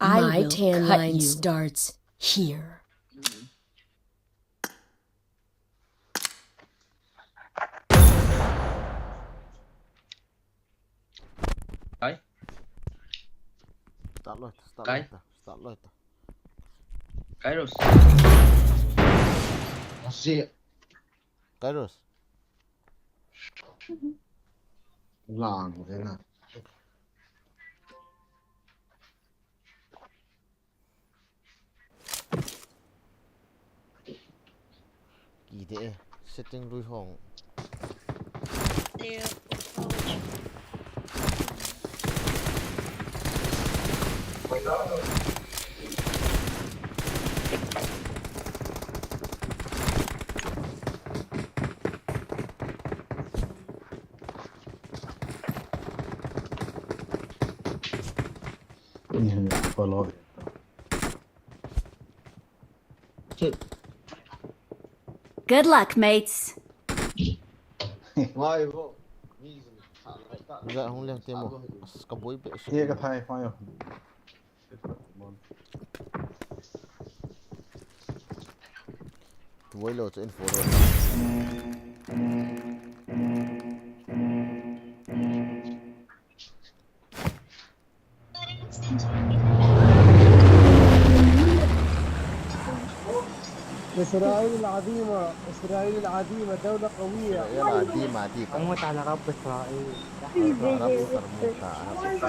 My tan line starts here. Cái Start lo Cái. ito. Kairos. Masih Kairos. lang thế nào. Kỳ thế. Setting lui hong. Ini follow. Good luck, mates. Ngay vô. Dạ không liên thêm một. Kaboi be. Kia cái thai phải không? Tuoi lo cho info rồi. إسرائيل العظيمة دولة قوية. يا العديمة ديك. أموت على رب إسرائيل. رب ترموتا.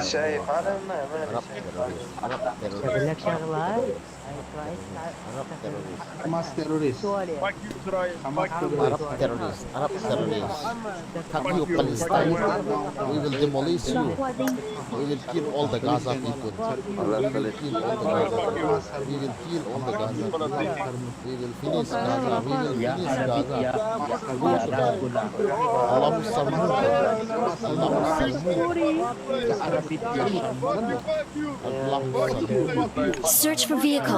شايف انا ما رب تيروريست. رب أقول تيروريست. لك شغلة. رب تيروريست. Hamas terrorist. Fuck you, Israel. Fuck you. Arab terrorist. Fuck you, Palestine. We will demolish you. We will kill all the Gaza people. We will kill all the Gaza people. We will kill all the Gaza people. We will finish Gaza. We will finish Gaza. Allahu Samud. Allahu Samud. Allahu Samud. Search for vehicles.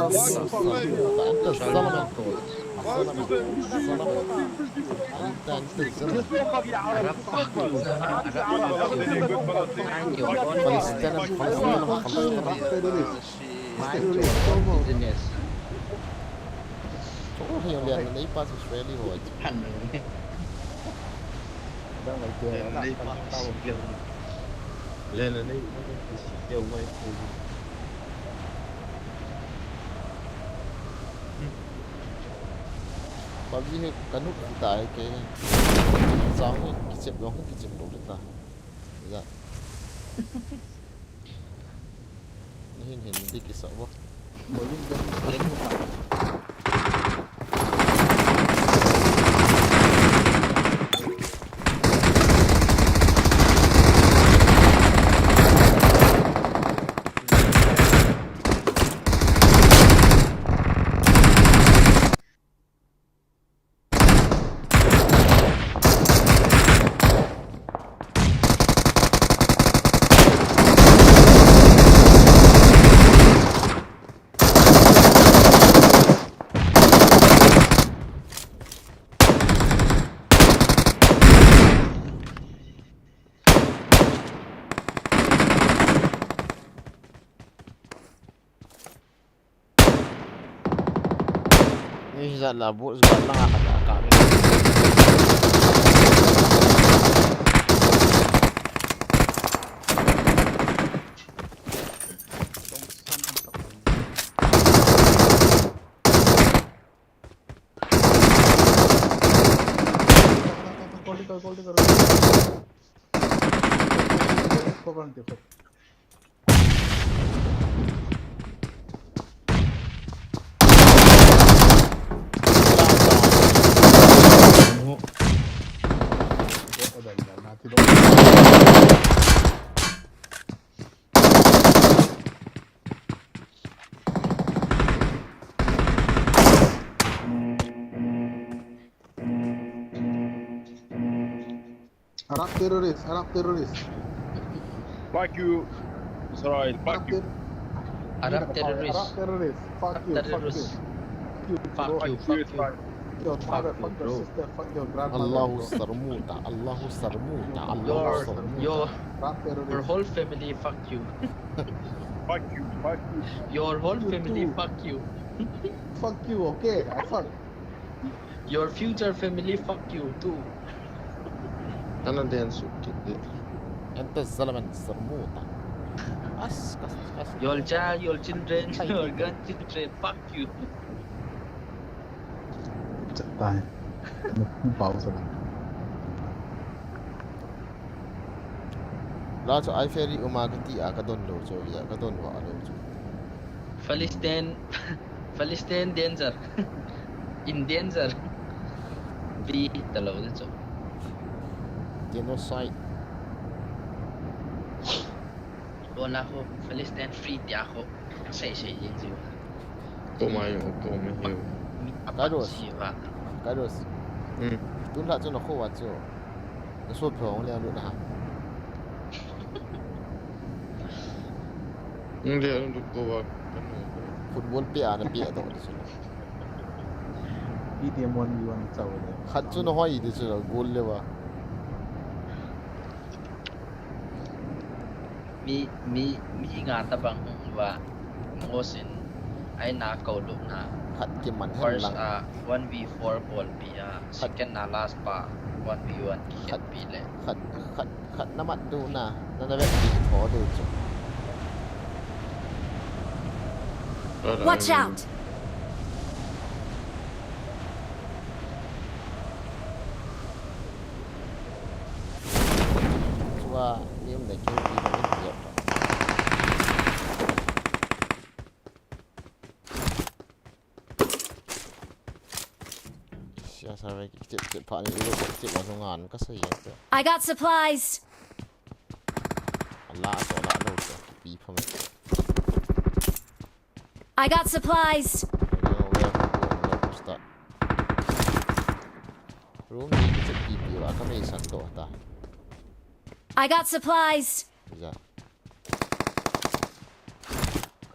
Yang lihat ni pas Israeli hoje. Lên là đi. Điều mày. Bagi kanuk kita ke sang kicip yang kicip dulu kita. Ya. Ini hindi kisah apa. Ini sudah labuk sudah lang akak kami. Arab terrorist. Fuck you, Israel. Fuck you. Arab terrorist. Arab terrorist. Fuck you. Terrorist. Fuck you. Fuck you. Fuck you. Your father, you, fuck your bro. sister, fuck your grandmother. Allahu bro. sarmuta. Allahu sarmuta. Allahu Your sarmuta. your Arab terrorist. your whole family. Fuck you. Fuck you. Fuck you. Your whole You family, too. fuck you. Fuck you, okay? I fuck. Your future family, fuck you too. أنا بدي نسوق كده. أنت الزلمة الزرموطة. أس كس كس. Your child, your children, your grandchildren, fuck you. จะตายมันเบาซะแล้ว لا شو أي فريق وما كتي أكدون لو شو يا أكدون وعلو شو. Palestine danger. In danger. Be talaw dito. Genocide. Wala ko Palestine free di ako. Say yung siya. Kumayo, kumayo. Carlos. Siya. Carlos. Tuân lại cho nó khô vào chưa? Nó sốt phồng lên luôn hả? Hindi, ano ko ba? Football pia na pia to đi chứ. พี่เตรียมวันวันเสาร์เลย Khát cho nó hoài đi chứ là goalเลยว่ะ มีงานตะบังว่าโงสินไอ้นาเกาลุนะ Khát cái màn hết first lăng. 1v4 ball pia second na last pa 1v1 kicket pi le Khát nó mặt đủ nè. Nó đã biết đi khó đủ chứ. Watch out! Chua, niệm để kêu đi nó biết nhiều. Sao sao vậy? Chết phá này lúc chết vào trong ngàn có gì vậy? I got supplies! Lạ chỗ lạ đâu chứ. Bị phá mẹ. I got supplies! Room ni kita pipi lah kami santo ta. I got supplies! Bisa.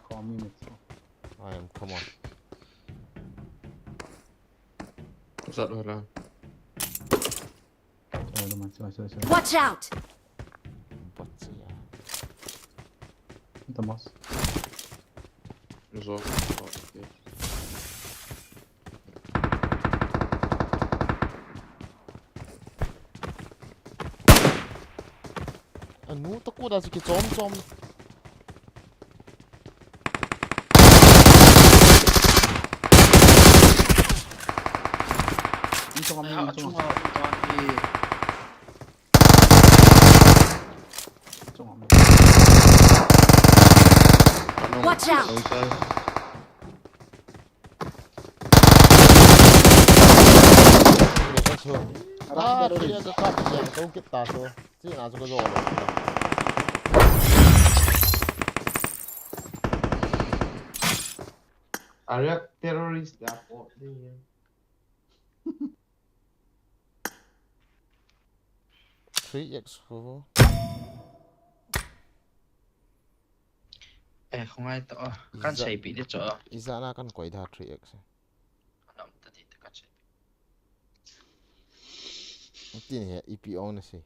ขอมีเม็ด I am come on. Sat wala. ลงมาช่วย Watch out! Buat sih ya. ตมอส So. Okay. Anu takut dah sikit com. ini tong kami ha ini tong chunga kami kami Watch out! Outside. Ah, dia dekat je. Kau kita tu. Sini nak suka zolo. Ada teroris dapat dia. Three X4. kung ai to kan sai pi de cho Izana kan koi dah 3X. nam ta di kan sai Mesti ni EP on sih.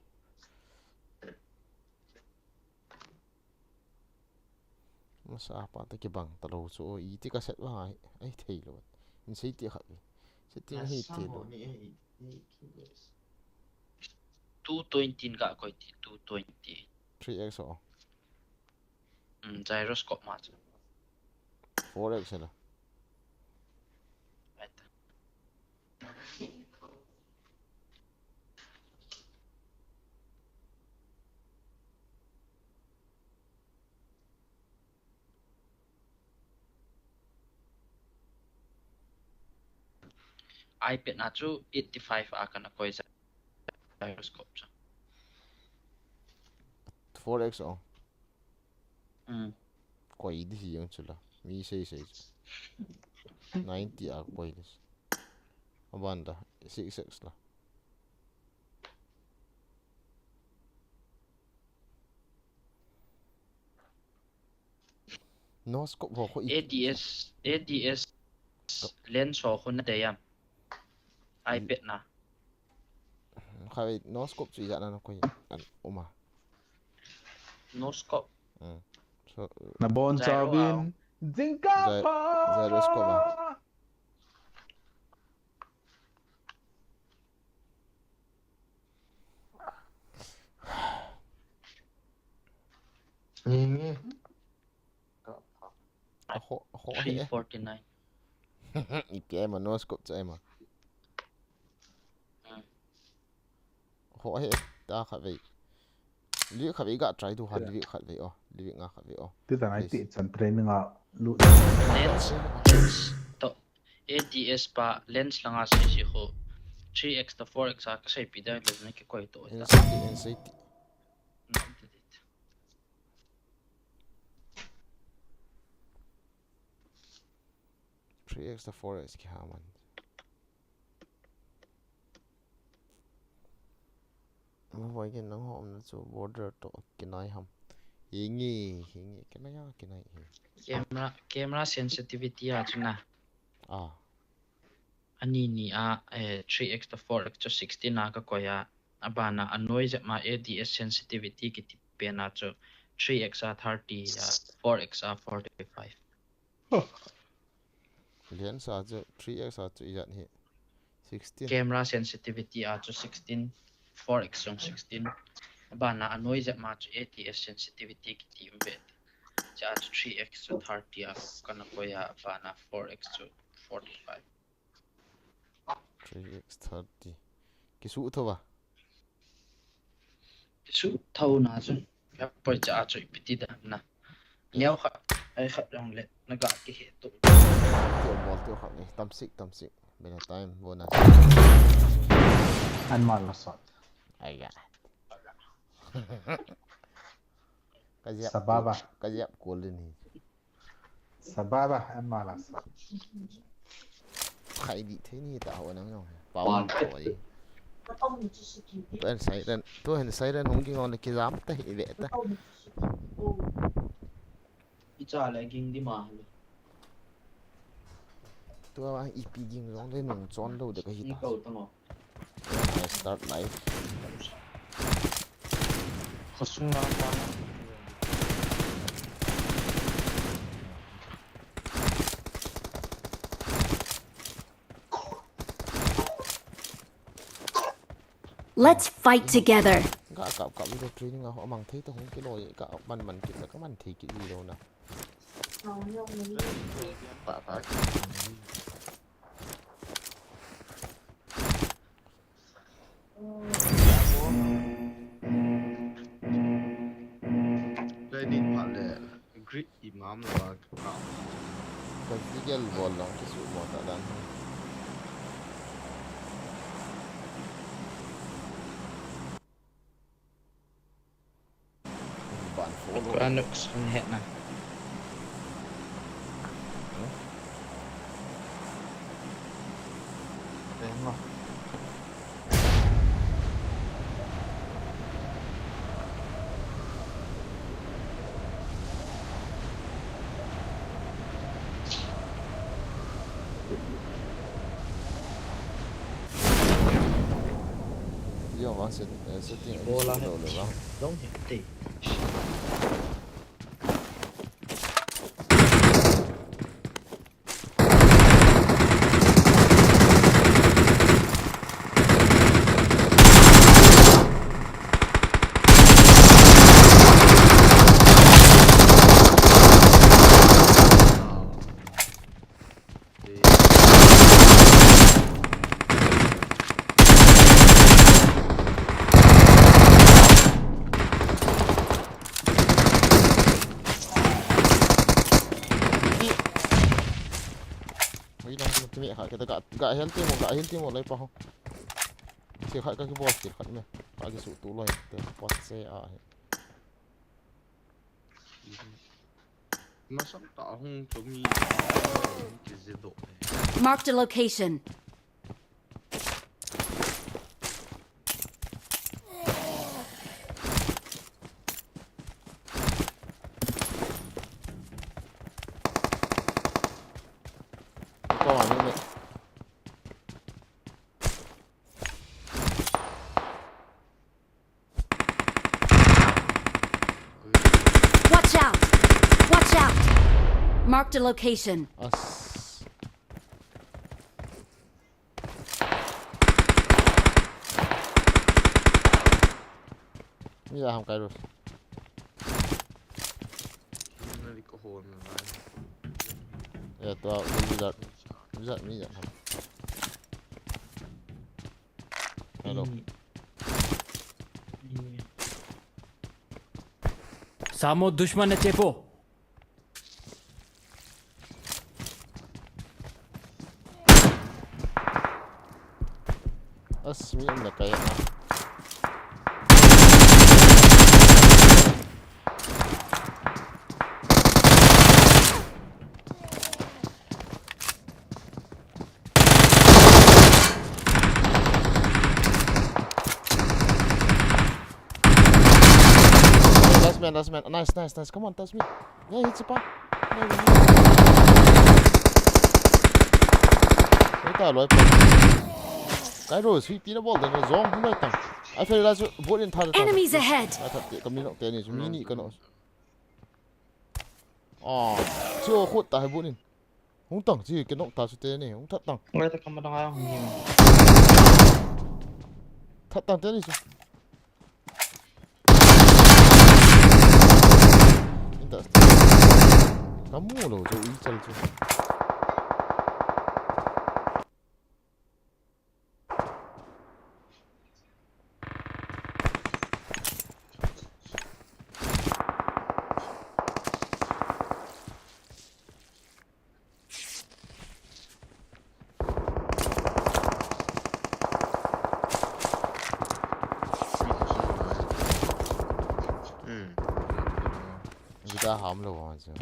Masa apa tak ke bang terlalu so itu kaset wah ai thei lo. Ini saya tiak hat. Saya tiak hit lo. 220 ka ko ti 220 3X oh. gyroscope ma chu 4X lah. right iPad na chu 85 akan ako sa gyroscope cha 4X oh. mm Koi di sih yang celah. Mi sei 90 aku koi dis. Abanda 6X lah. No scope ho ko ADS lens ho ko na dayam iPad na khai no scope chui dạ nó koi an oma. no scope So, Na bon Gyro Sabin. Singapore. Gyro scope Nghe. Họ 349 Ít em mà no scope cho em mà. Họ hết ta khát vậy. Liu khát vậy gạt try to hand liu khát vậy liu ngã khát vậy Ti ta nai ti chan training a lu. lens to ADS pa lens langa si ho 3x to 4x ka sai pida le na ke koi to ita Inside. Three extra 4x ki haman. Mà vậy cái nó hôm nó cho border to cái này ham. Hingi cái này cái này. camera sensitivity a chuna À. ani ni a 3x to 4x to 16 na ka koya abana anoi ja ma ADS sensitivity ki tipena cho 3x a 30 4x a 45 Lens sa cho 3x sa cho ijan hi 16. camera sensitivity a cho 16 4x song 16 abana anoi ja ma cho ADS sensitivity ki timbe cha 3x to 30 a kana koya abana 4x to 45 3x 30. Cái số thôi à? su thâu na chu ya poi cha chu piti da na leo kha ai khat rong le na ga ki he tu Tiêu học này tâm xịt. Bên là time bonus. An mal sot. Ai ga. Sababa. Cái dẹp của lên thì Sababa an mal sot. khai bị thế như tạo nó nhau. Bảo rồi. Tôi hình say ra không cái ngon là cái dám ta hệ lệ ta. i cha le ging di ma Tôi bảo IP ging giống lên nồng tròn đâu được cái ni gì ko ta ngo I start live. khosung na ta Let's fight together. Cậu video training họ mang thấy tôi không cái đôi cậu mình kịp là các bạn thấy cái gì đâu nè. Đây đi bạn để grit imam là cậu. Cái video vol là cái số một tại đây. Bạn phố ko anux ni he na Đấy mà. Giờ vào setting bola he đâu được không? dong he ti Mấy năm cái mẹ khai cái ta gạ hết tiêu một lấy bao. Chỉ khai các cái boss chỉ khai mẹ. Khai cái số tủ lạnh từ boss xe à. Nó sắp tạo không giống như cái gì độ này. Marked a location. Có à như vậy. Watch out! Marked a location. As. Mi ra không cái rồi. Nó đi có hồn mà lại. Dạ tao cũng giật mi giật không. Hello. सामो दुश्मन है चेपो As mi am na kaya na. Last man. Nice. Come on, that's me. Yeah, hit pa. Ito, loy pa. Cái rồi, sweep tí nó ball then zone không đấy tăng. I feel like vote in third. Enemies ahead. I thought cái mình cái này mini cái nó. Chưa khốt tại vote in. Không tăng gì cái nó ta số tiền này, không thắt tăng. Ora ta kama dong ayong hiyo. Thắt tăng thế này chứ. Kamu loh, jauh ical tu. Kita ham loh macam.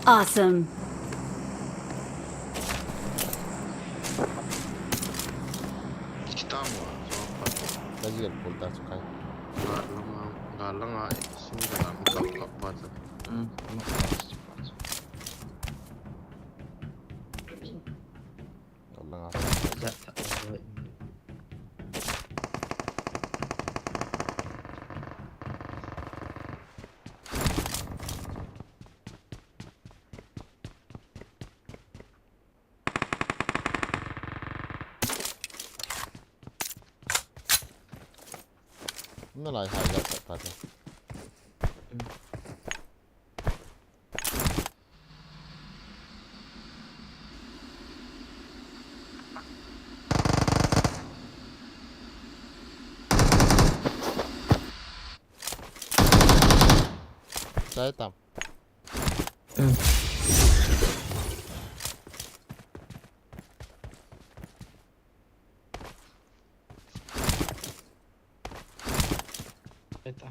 Awesome. Kita mau Lagi kan pulta sukai. galang ay sini dalam kapat. Allah Ja, tak tahu. nó lại hai gạch thật thật rồi. Trái tầm. Ito.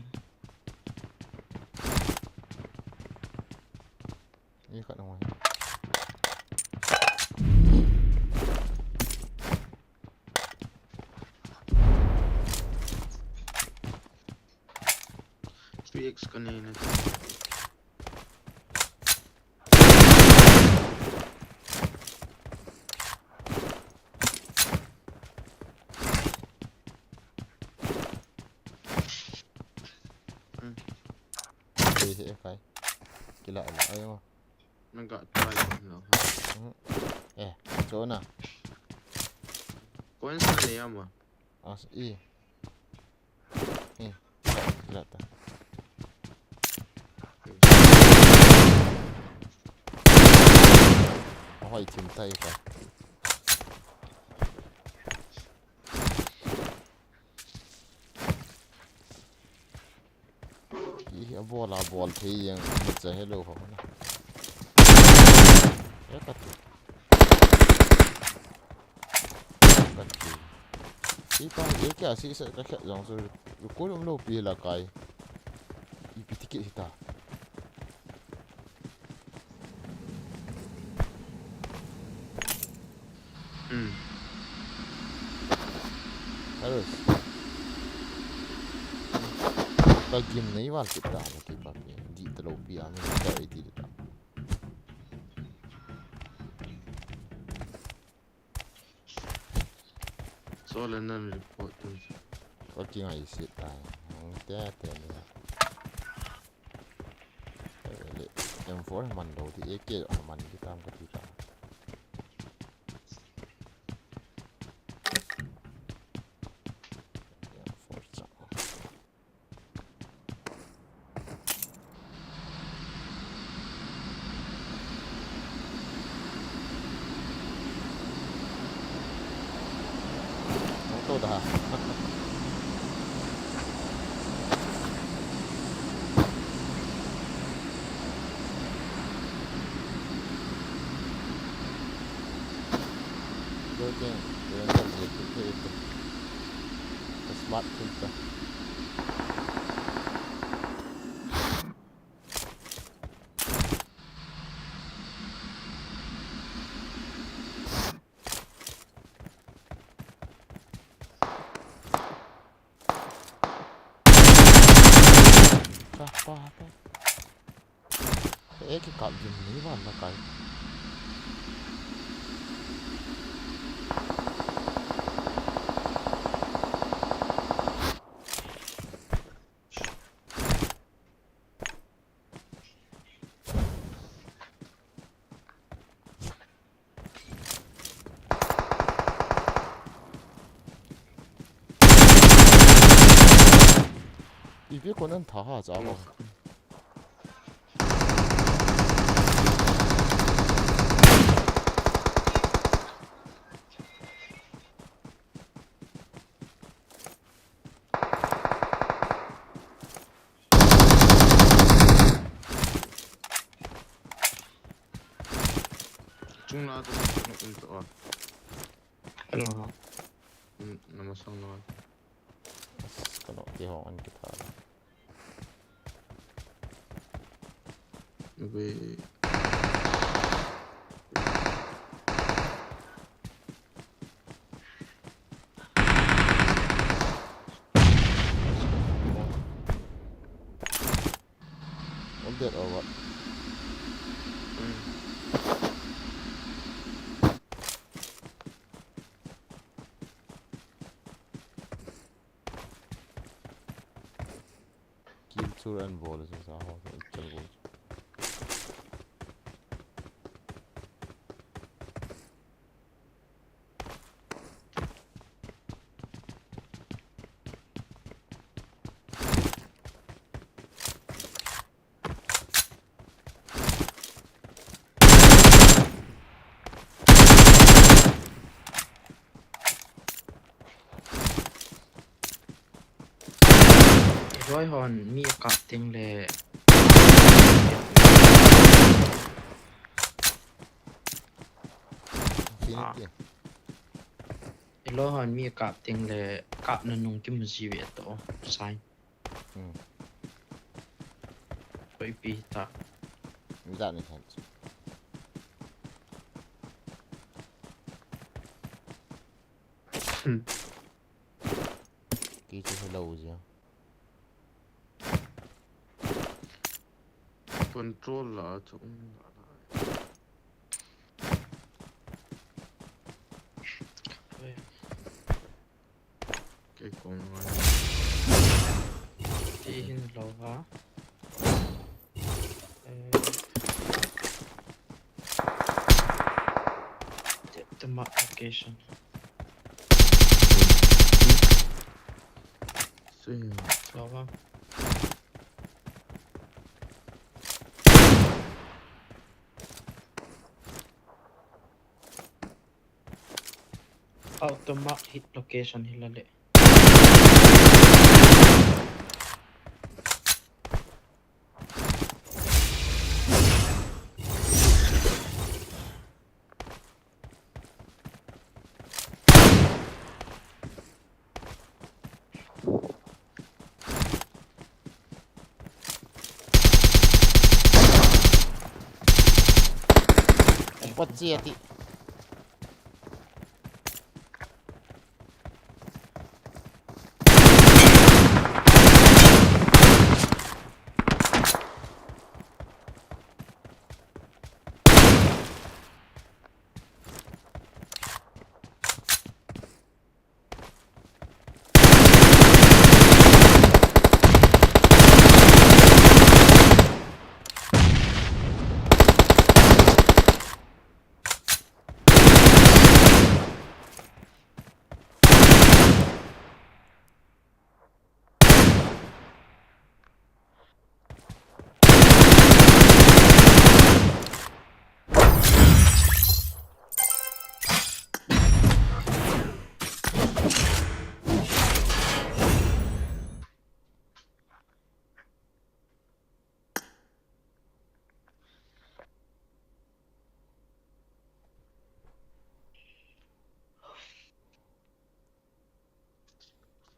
Ikat naman. PX kanina. Thì phải kỳ lạ là ai không? Nó gọi try no. Chỗ nào? Có anh sang này mà. I. Kỳ lạ ta. Hỏi chìm tay phải. bola bol thì yang mất giờ hello không nè cắt đi ta ấy cái gì sẽ cái giống rồi cuối cùng lâu bị là cái bị ticket ta harus kalau game ni wal kita lah kita ni di terlalu biar ni kita itu tak soalnya nan report tu kalau kita isi tak kita ni yang for man do di ek man kita angkat kita dah. Looking, itu smart filter. Apa? Cái cặp gì ní vào nó cái 입에 거는 다 하자. Chung na tu untuk ah. Hello. Nama sang na. Kalau kehongan kita. Lebih Udah awak. Kill and ball is a house. Rồi hòn mi cặp tiếng lệ rồi hòn mi cặp tiếng lệ cặp nên nung kim gì vậy tổ sai rồi bị ta That makes sense. Kỹ cho lâu gì control lah chung. Cái con này đi hin lâu hả tiếp the map location lâu hả auto-map hit location hilali. Pochetti.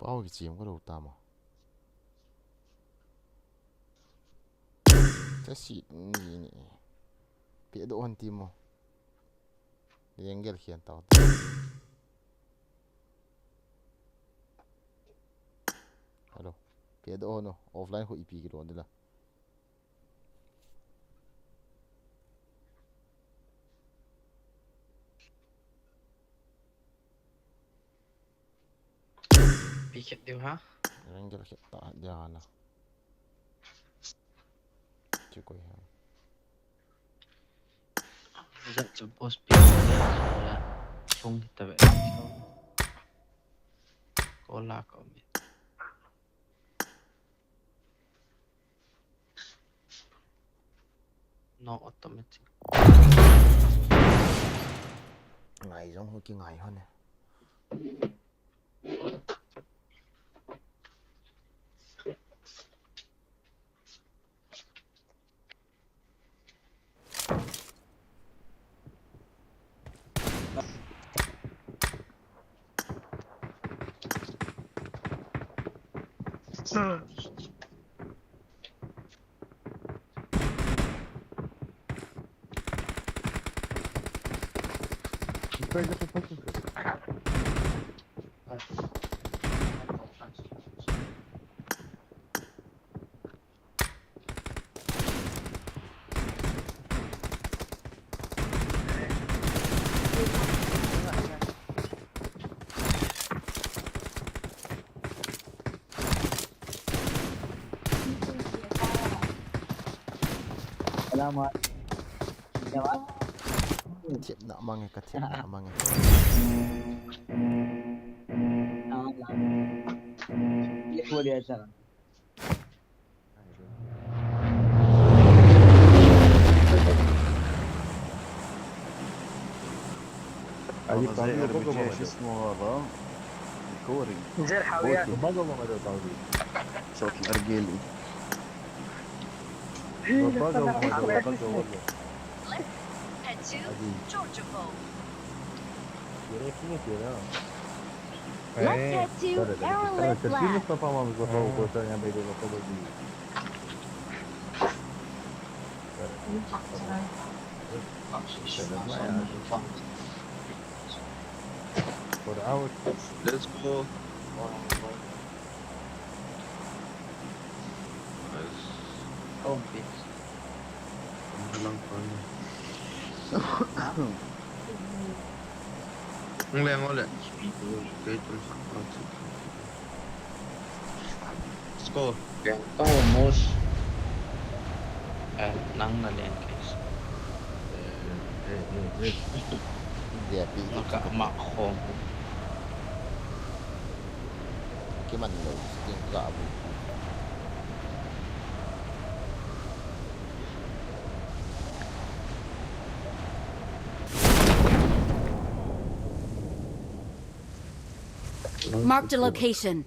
Bao cái chim có đầu tama. Cái xịt nhỉ nhỉ. Bị độ hơn tim mà. Điên ghê khiển tao. Hello. Bị độ hơn offline hội IP cái đó đấy là. Bị khét điều hả? Điên ghê khiển tao giờ nào. Chưa coi ha. Rất chú post bị là không tập về có là có biết nó automatic Ngày giống hơi cái ngày hơn nè. Salamat. Salamat. Thiệt nợ mang cái thiệt nợ mang cái. Lihat gua di acara. Aí والله para زي mim eu ار vou بي جي ganhar. شو اسمه هذا الكوري نزل حاويات. Vou ganhar o Saudi. صوت الارجيلي Vou ganhar o Head to Georgia Bowl. Direitinho aqui, né? Let's head to Airlift Terpilih Lab. Papa vamos botar o botão yang baik dulu kalau di. For out. ليتس جو không biết không lên ngó lên cái tôi score có almost nắng là lên cái Dia pi nó cả mặc khom cái mình lo tiếng gạo bu. Marked a location.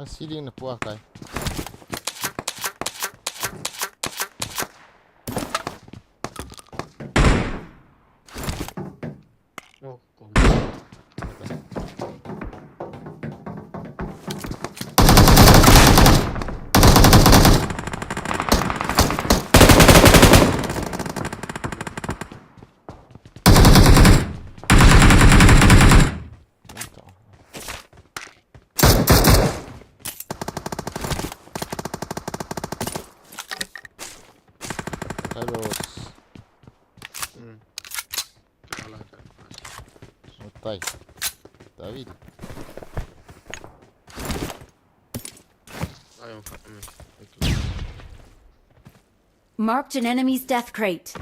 ceiling na puwa kai Ô, còn Carlos Kalah kat pas. Mutai David Ayong kat kami. Marked an enemy's death crate.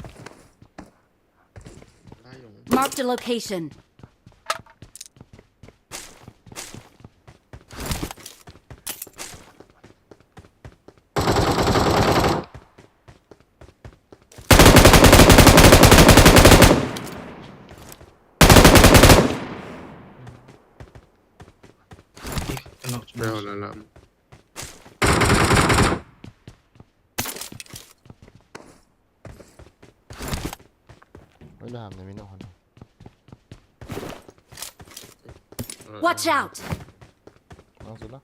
Layong. Marked a location. Bèo là làm. Mới làm này mới nọ hả Watch out! Nó xuống đó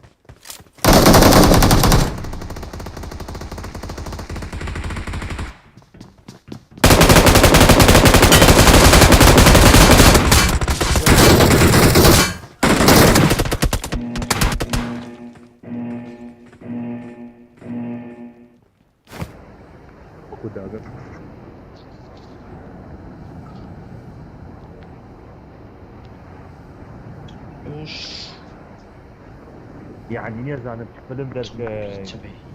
Kuda kan. يعني نيزان فيلم درك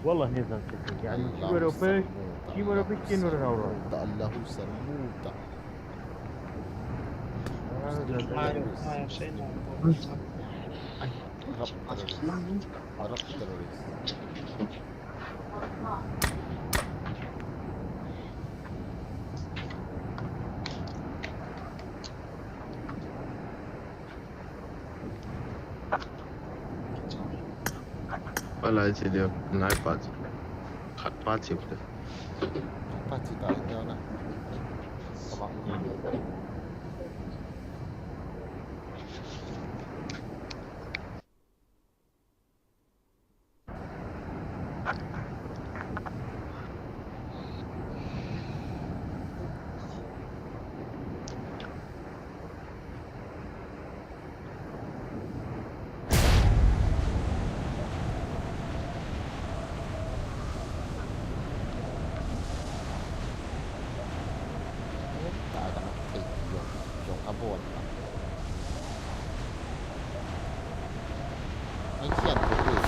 والله نيزان يعني شو فيش شو فيش كين ولا نورا الله سرموتا رب تروريست Wala si dia naik pas. Kat pas sih udah. apa cita ini ona abang tak ada nak jong abonไม่เขียนกูคือ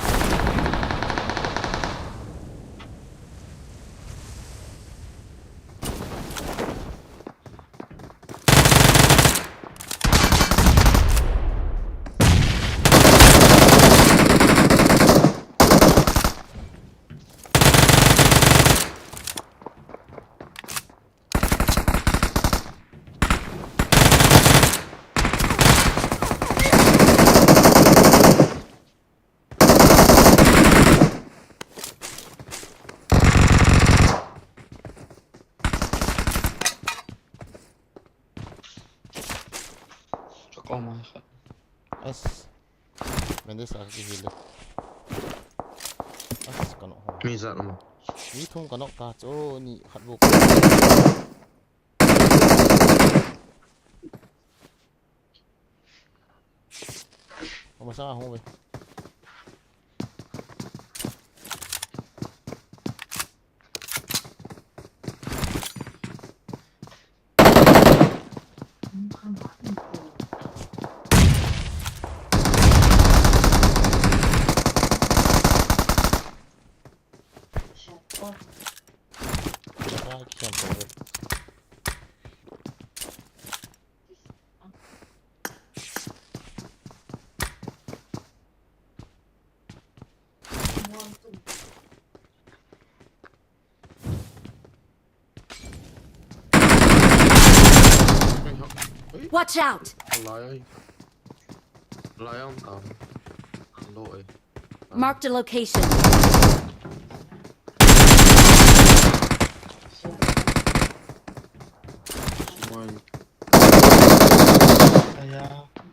Kau mah kat. Es Mendes aku hilang as kanok ho Misal mo. ni thong kanok ta cho ni khat buk Không sao không vậy I can't believe it. Watch out! Lại ơi. Lại ông tao. Lỗi. Marked a location. One.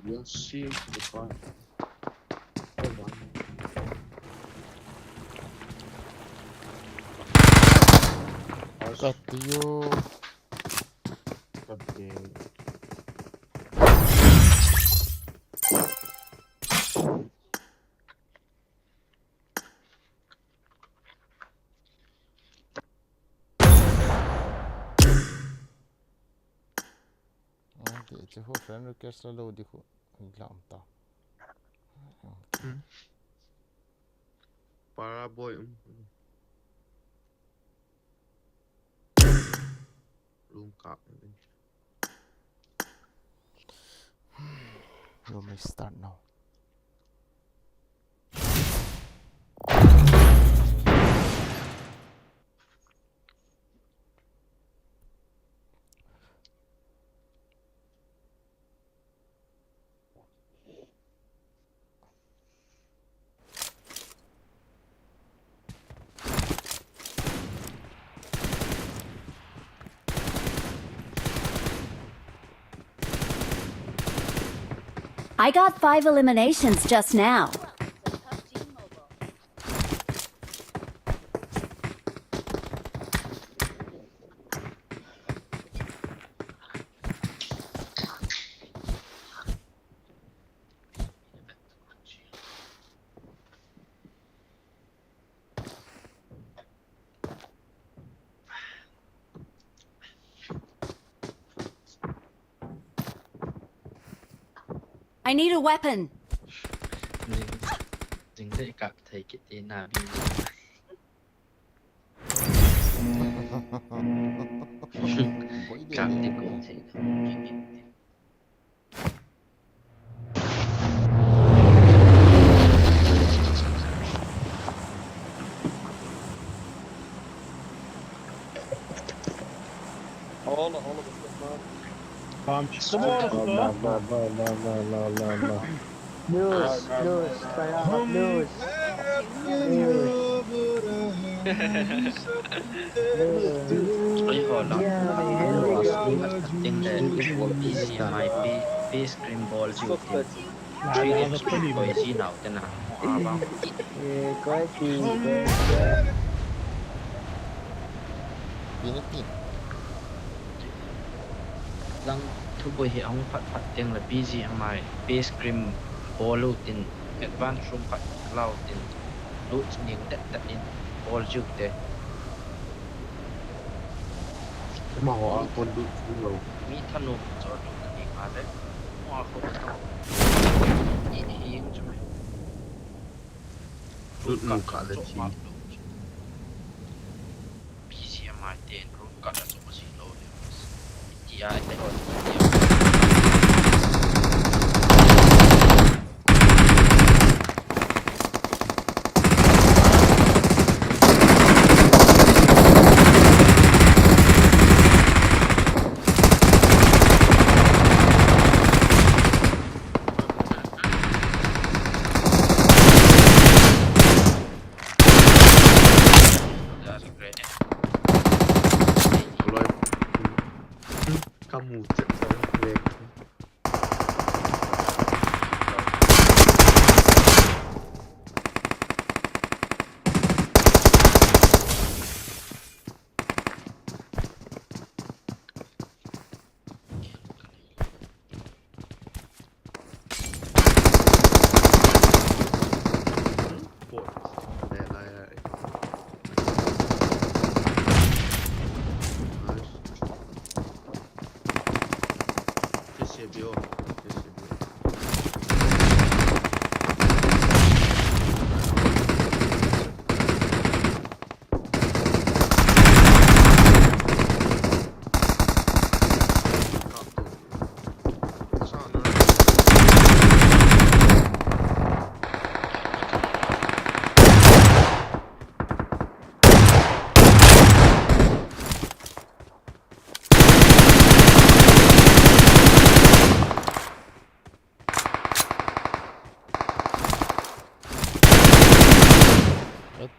You'll see the car. Got you. Okay. Det är friend request la load diho. Glömta. Para boy. Room cop. You may start now. I got 5 eliminations just now. I need a weapon. จึงได้กลับไทยกิตินาบีกลับที่กรุงเทพ Tamam çıktı mı orası? News, kaya news. Sorry for long. Yeah, Think that PC might be base screen ball you can 3 games for easy now then about có gì Pinipin. lang thu boy hi ong phat phat teng la busy amai base screen ball tin advance room phat lau tin loot ning that in ball juk te มาหัวคนดูเรา mi thanu cho du ni ma le mo ko to ni hing chu mai ดูหนูขาดเลยที PC amai ten room ka da so si lo ti ai te on kamu cek saya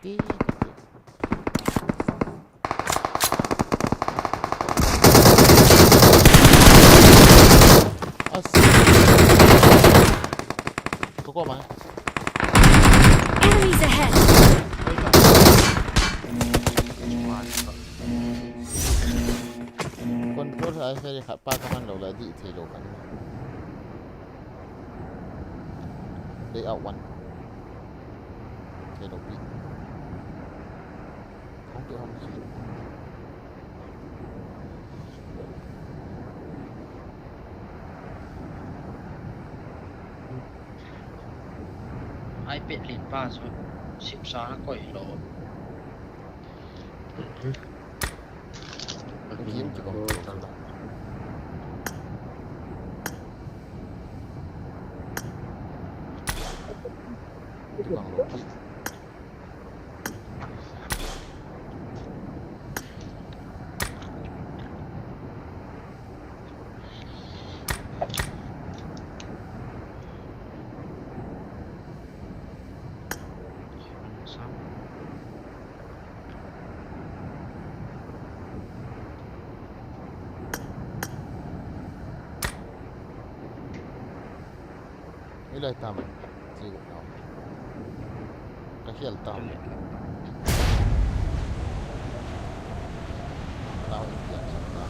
kaki. Asik. Kok mana? Enemies ahead! Control saya saya kat pakaman lo lah di telo kan. Layout 1. Telo B. Không tự không gì. aiเป็ดลิ้นป้าสวย13ก่อยโล Game chỉ còn control lah. Tukang lopi. Ilai tam. Sigo now. Kahiel tam. Now Indian tam.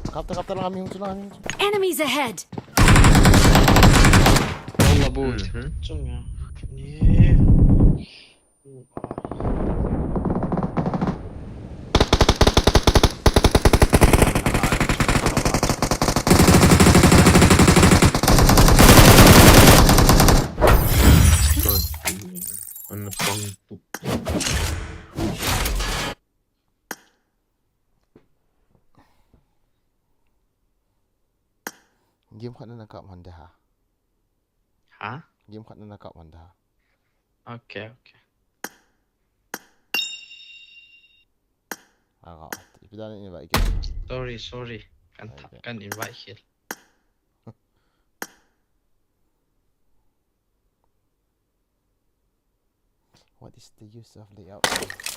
Kapta lang kami yung sila. Enemies ahead! والله بوت جمع نيه أنا صنت Game kat na nakap manda ha. ها Game kat na nakap manda. اوكي اوكي Agak. Ipida ni ba ik. سوري كان invite here What is the use of layout?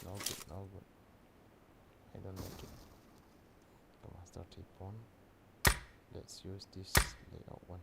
No good, no good. I don't like it. The master tip on. Let's use this layout one.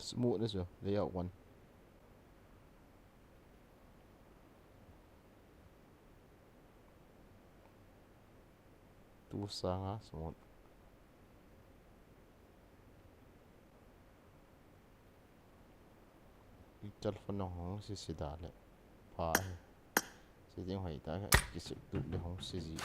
Smooth as well. Layout 1. Tu sanga smooth. Telephone nó không xí đá lại phá xí điện thoại ta cái sự tụ để không xí gì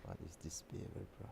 what is this behavior, bro?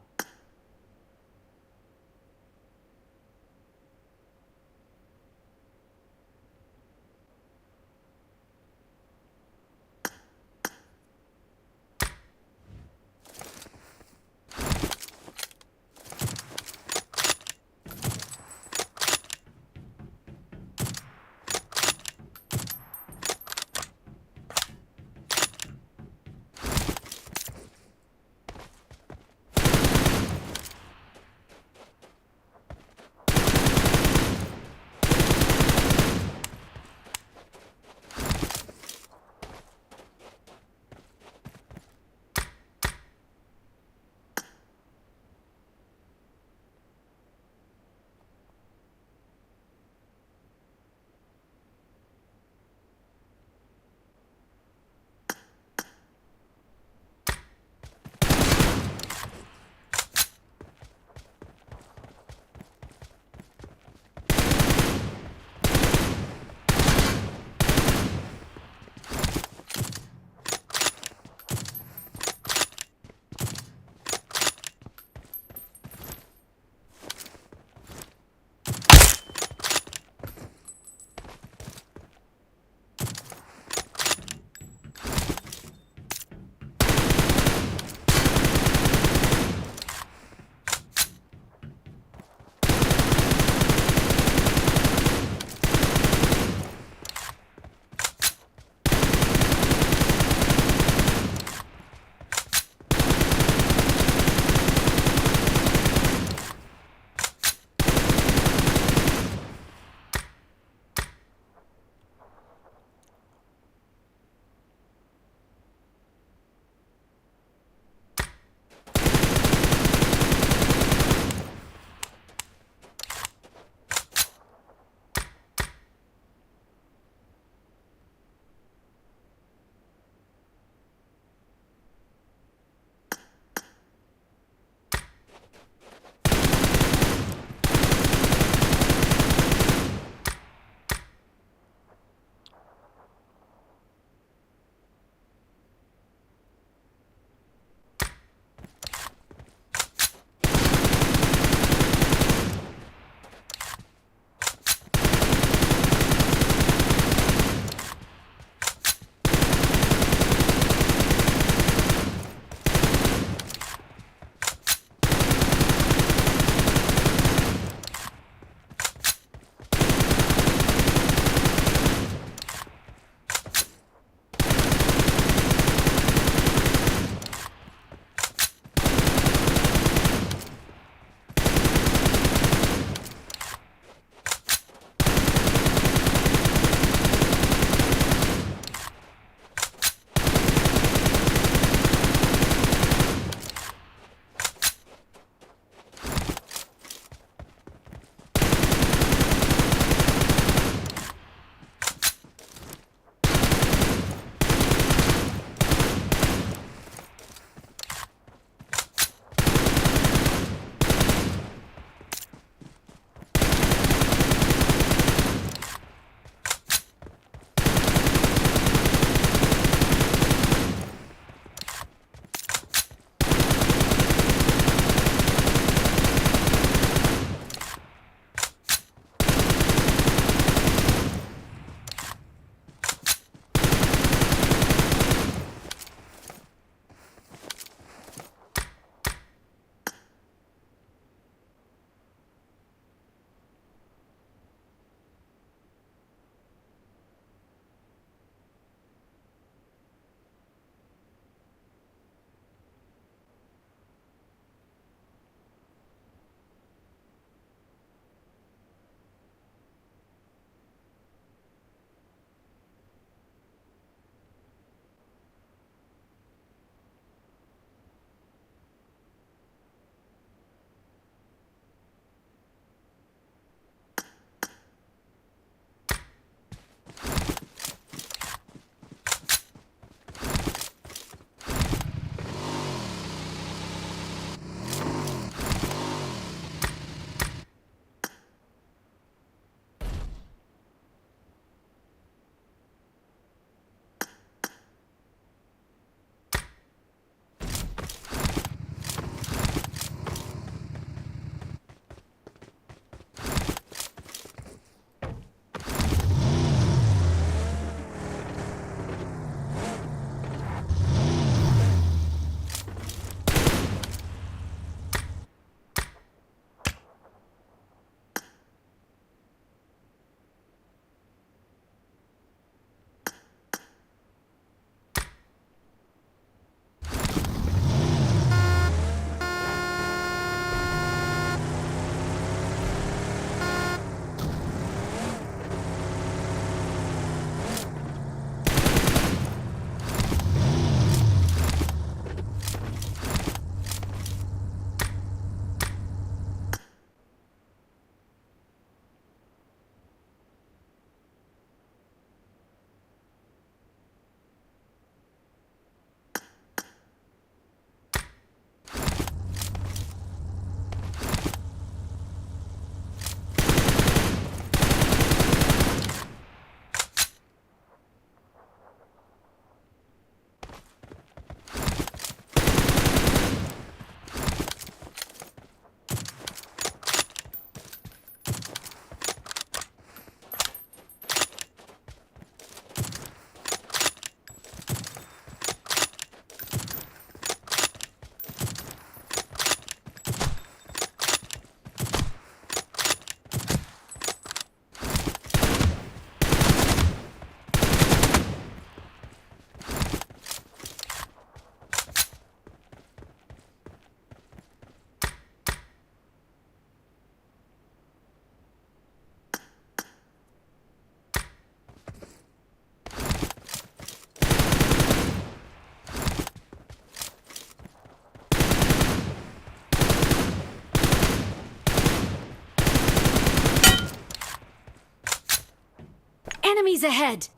Enemies ahead!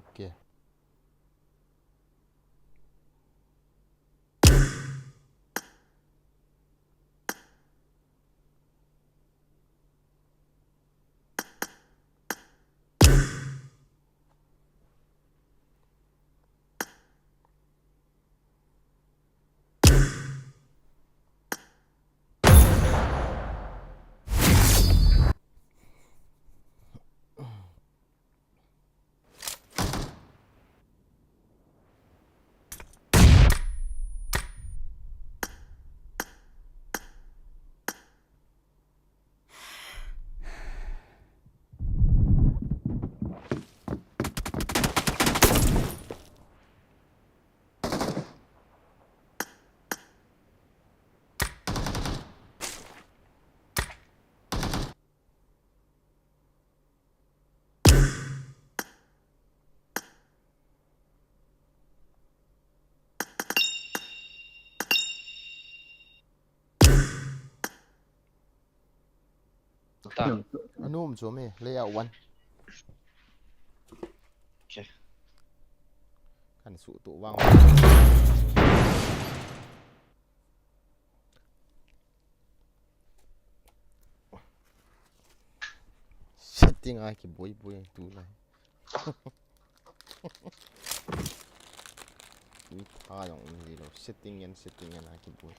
Okay. Ta. Anum cho me layout 1. Okay. Kan su tu wang. Setting ai ki boy tu lai. Ni tha dong ni lo setting ai ki boy.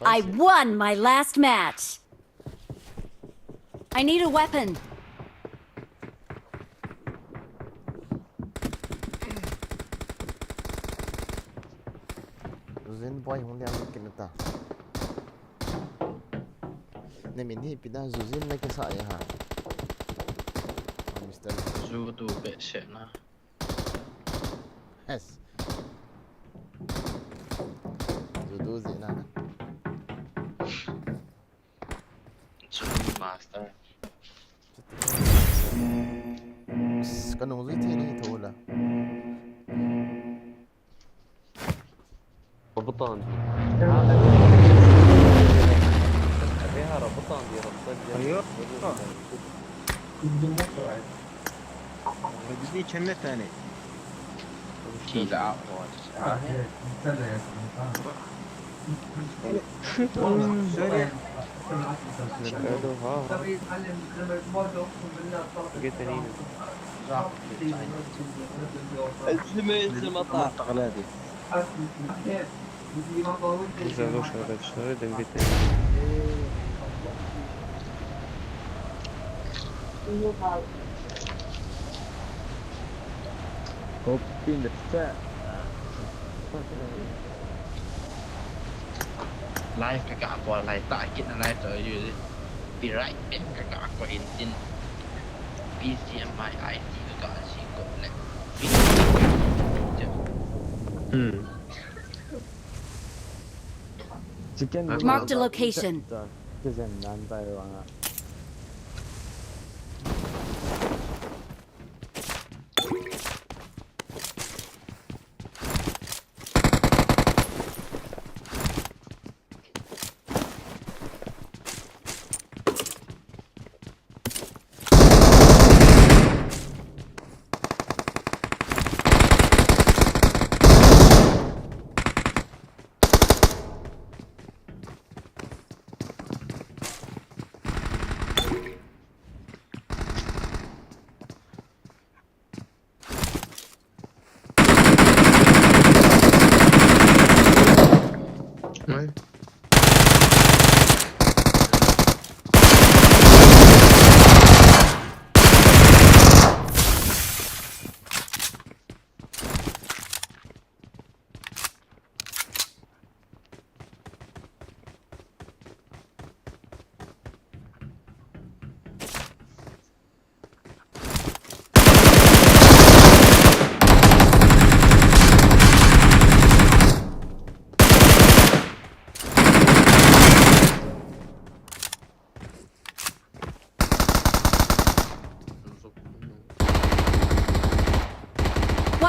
I won my last match! I need a weapon! Zin boy hong liang kin ta. Ne min hi pida zuzin na ke sa ya ha. Mr. Zu tu be se na. Yes. Zudu zina. Zu master. Kanong zui thi ni thola. ربطان فيها ربطان دي ربطان ايوه بدي كنا ثاني Ki la wa. الزمن مطار غلادي زادوش هذا الشهر دم هوبين الدفاع Live ka ka ko lai ta kit na live to you. Be right back ka ka ko in PCMI IT ka ka si ko le. Marked a location. 这是很难带完啊。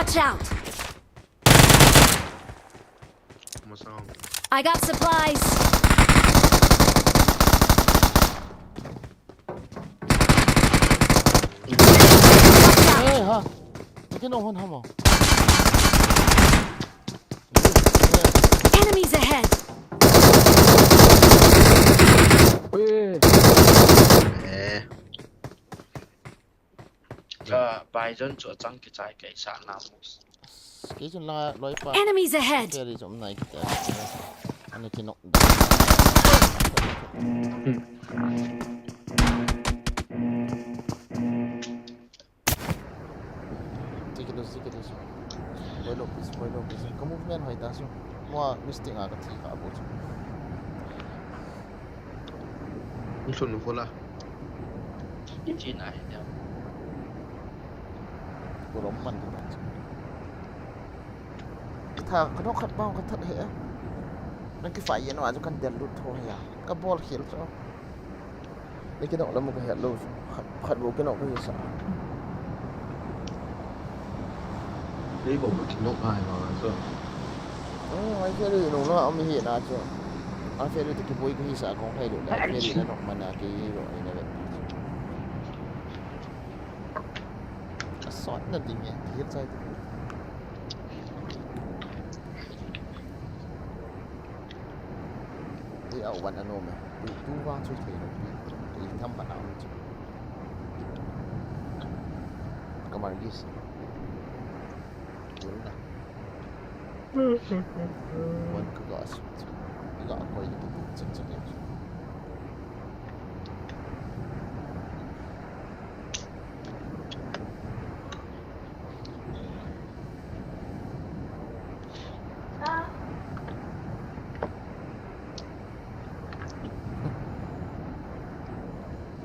Watch out! มาซ่อม I got supplies. Hey ha. Cái nó hôn hông à? Enemies ahead. เฮ้ย แหม ก็ไปจนจั่วจังกระจายไก่สารน้ำ Cái chân la lối pa. Enemies ahead. Cái đi chỗ này kita. Anh cái nó. Sikit dos. Spoil office. Kamu movement hoy ta so. Mo mistake aga thi ka bo. มึงชนคนละ ที่ไหนเดี๋ยว Ko rom man ta. Tha ka no khat bao ka that he. Nan cái phải nó ajo kan del lut thôi ya. Ka ball khel so. Ni cái nó là một cái hạt lâu. Khat bo cái nó cái gì sao? นี่ผมกินนกอายมาso. Ai phải đi nó ông mi hiện à chứ. Ai phải đi cái bôi cái sao cũng hay được. Ai phải đi nó mà là cái rồi này vậy. Sót là gì nhỉ? Thiết sai. Đi ở quán anh ôm này. Tu qua chơi thể nó đi thăm bạn nào chứ. Come on, yes. Đúng rồi. One 그거 아쉽지. 이거 안 거의 진짜네.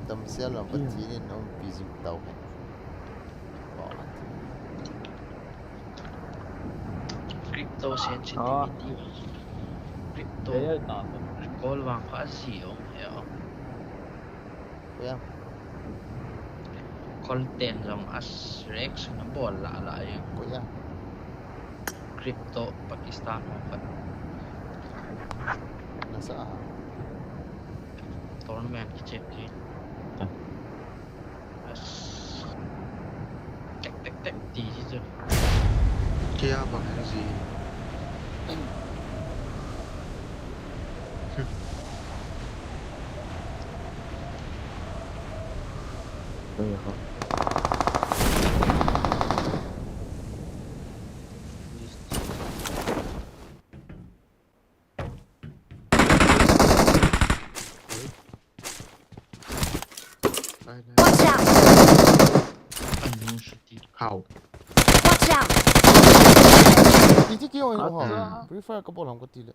Tâm sẽ làm bất chí nên nó bị dịu tàu. Bỏ mặt. crypto sensitivity crypto เดี๋ยวต่อ recall วางภาษีของเหรอ Thấy không? content ของ asrex น้ำบอลละอะไร Có nhá. crypto Pakistan ของกัน Là sợ hả? tournament ที่เจ็บที่เต็กดีที่สุด เกียร์บังคับสิ เออครับ ได้ Watch out! อันนู้นสุดที่ เข่า Watch out! Tí chứ kêu anh hả? Prefer cái bộ làm cái tí lệ.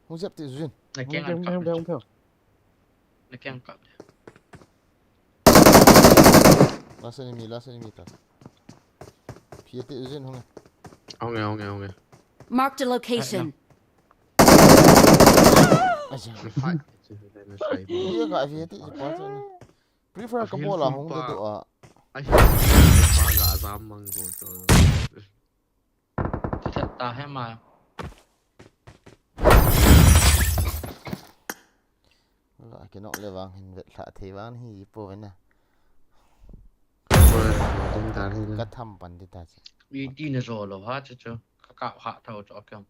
Không dẹp tí duyên. ในแกง เ อันกลับ เพียว ในแกงกลับ Last enemy ta. Phía tí duyên không? เอาไง Marked a location. À chà. มันไฟมันไฟ Phía gọi phía tí quá rồi. Prefer cái bộ là không được độ à. ไอ้เหี้ยฟ้ากะซ้ำมังกูตัว จะตาให้มา Gọi cái nọ là vàng hình vẹn lạ thế vàng thì bộ vậy nè. เปิดตรงตาที่นะ Cắt thăm bắn đi ta chứ. วีดีนโรลฮะจะกะหะเท่าจอกัน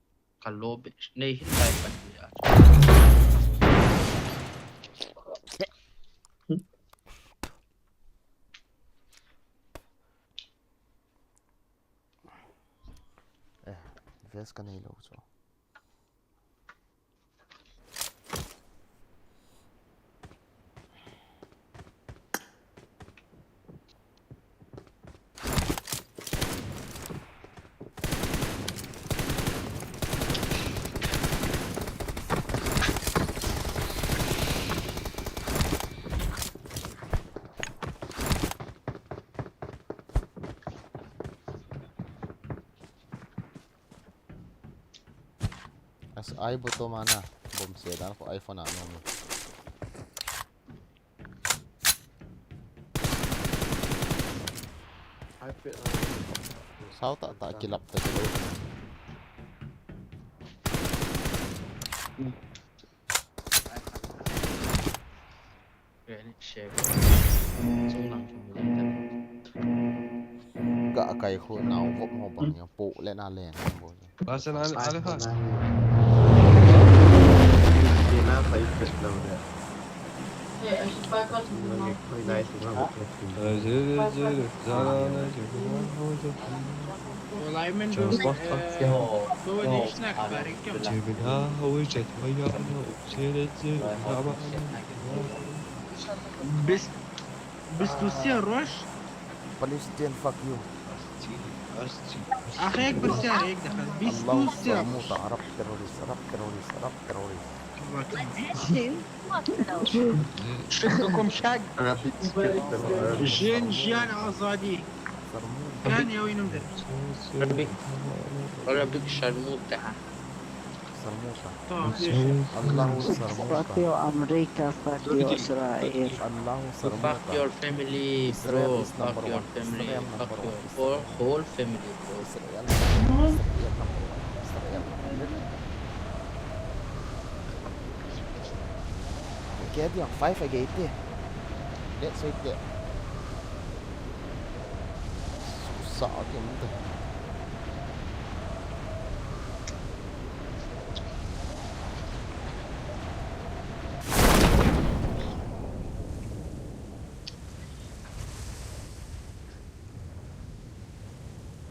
คันโลบในหินใจปัญญา Vest cái này lâu rồi. As ay buto mana bom sedan ko iPhone ano mo. sao tak kilap tak dulu. Cái này share số lần trong lên tên Gak kai khu nào vọng họ bằng nhau bộ lên à lên bố. عشان على هاي Kena fight đâu đấy. Hơi nice cũng không والله منه هو اللي يشنك بارك كم جبناها وجت غيرنا وشيلت بس توسير روش Palestine fuck you. اخيك برسال هيك دخل بس Allah توسير sermu tak Arab teroris. عندكم شق Arabic speaker. جين جيان ازادي Sermu. كان يا وين مدر Arabic شرموطة Sermu tak. طب Allah sermu tak. فاكيو أمريكا فاكيو إسرائيل Allah sermu fuck tak. your family Israel bro is fuck number your one. family Israel fuck number your one. whole family bro Israel. Israel number one. Israel. Kaya yang 5 ay gate. Let's wait there. Susah dia muda.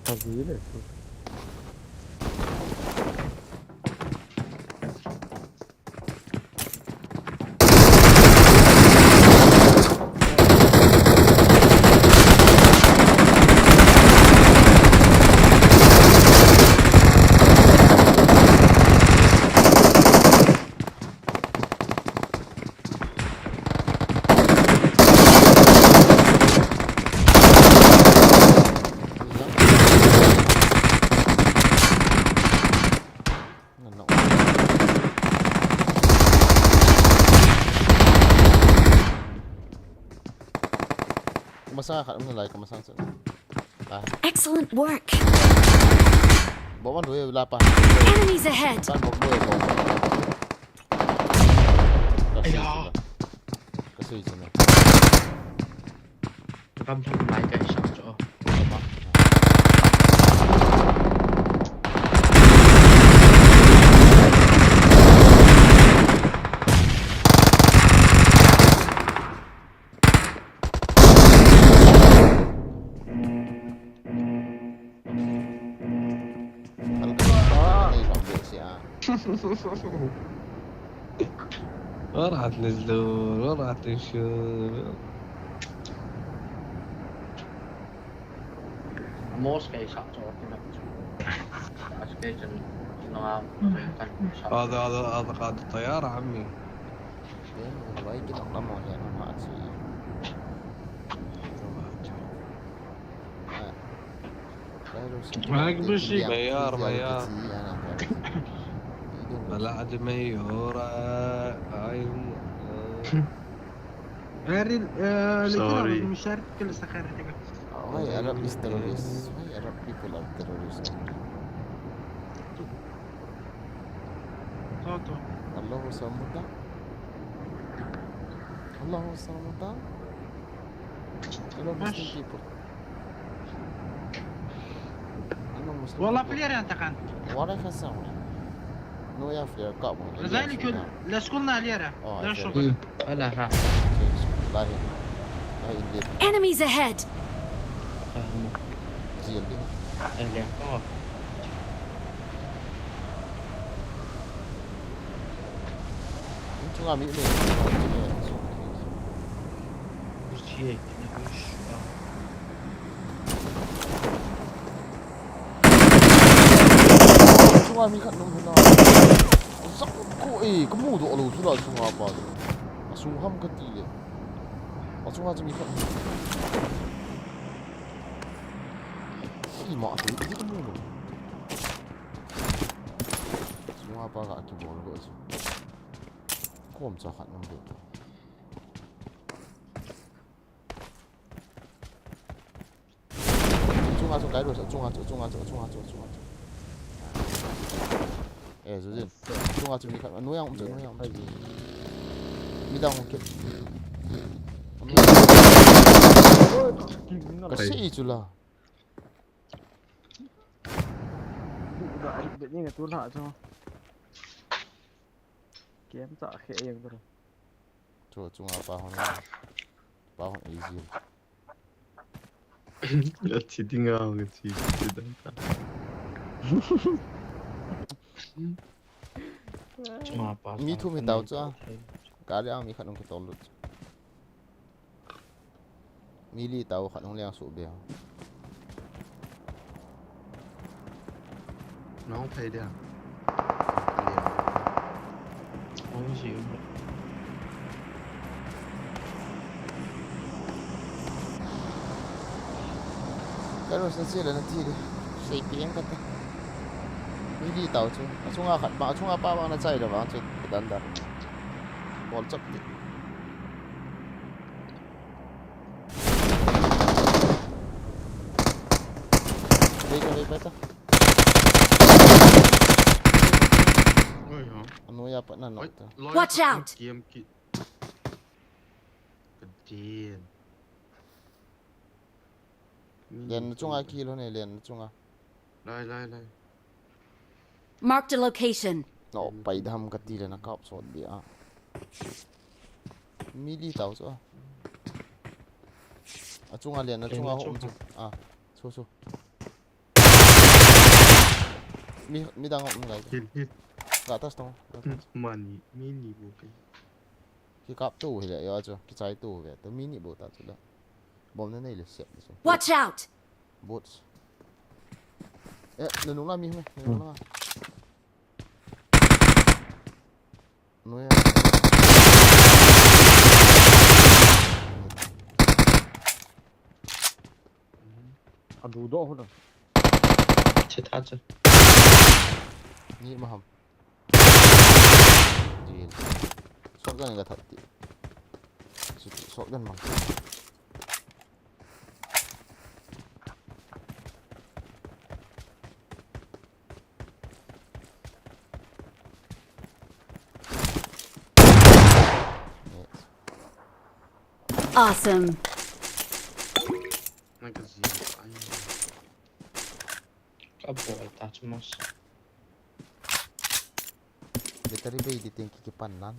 طويلة Masang kat mana lagi masang tu. Excellent work. Bawa dua berapa? Enemies ahead. Kan bawa dua. Ayah. Kasih sini. Cầm thằng lại cái sao cho ما راح تنزلون ما راح تمشون most cái sao cho cái này cái chân nó cần sao هذا قائد الطيارة عمي Baik kita nak mau ya nama asyik. معك بشي ميار بلعد ميورة عين هاري Sorry. المشارك كل سخارة تقول Why Arab is terrorist? Why Arab people are terrorists? صوته Allah samuda. Allah samuda. Hello Muslim people. Hello Muslim. والله بلير انت كان Wala ka sa mo. No ya flare ka mo. لذلك لا سكولنا ليرة لا okay. شغل là ha Lahi. Lahi India. Enemies ahead. Zil din. liền có Chúng Mỹ này. chia Chúng Mỹ khẩn nông nào. Sắc cô có mù độ lù thứ là Trung Hoa bà. Trung Hâm cái gì vậy? Trung Hoa chỉ Mỹ khẩn. Ih, mak tu itu mulu. Semua apa gak aku bawa tu. Kau macam hak nombor tu. Chúng 저 가이로 중앙 예 조진 중앙 좀 이까 노양 엄청 미당 오케이 cái sĩ chứ là Tự nhiên là tuôn hạ cho kém dạ khẽ yên rồi cho chúng ta bao hòn easy 야 지딩아 그치 지딩다 Cuma apa? mi thu mi tao cho cá đeo mi khăn ông cái tàu lụt mi li tàu khăn ông leo sụp bèoน้องเพย์เดียว Oh sih. cái rồi sẽ là nó chi đi xây tiếng cái ta mi li tàu chứ chúng ta khăn bao chúng ta bao nó chạy được vào trên đàn đàn ball chấp đi đây taเฮ้ยเหรอ anh nói apa nè nọ Watch out เกมกิกระเจียน liền chúng ta kia luôn này liền chúng ta ไล่ Marked a location. nó bay đâm cái gì là nó cọp sốt đi à mi đi tàu chứ à chúng ta liền là chúng ta hỗn chứ à số mi đang hỗn này ฮิต gạt tắt tông มันมินิบุก cái cọp tủ thì lại cho cái trái tủ về tới mini bộ tao chứ đó bom nó này là xịn chứ Watch out! bot ê nó đúng là mi không nó đúng là nói à đủ độ hơn rồi Chết thật chứ. nghĩ mà hầm gì sốt cái này là thật thì sốt cái mà Awesome. นั่นก็สิไอ้ Kaboy, touch mouse. battery bay di tingki kipanan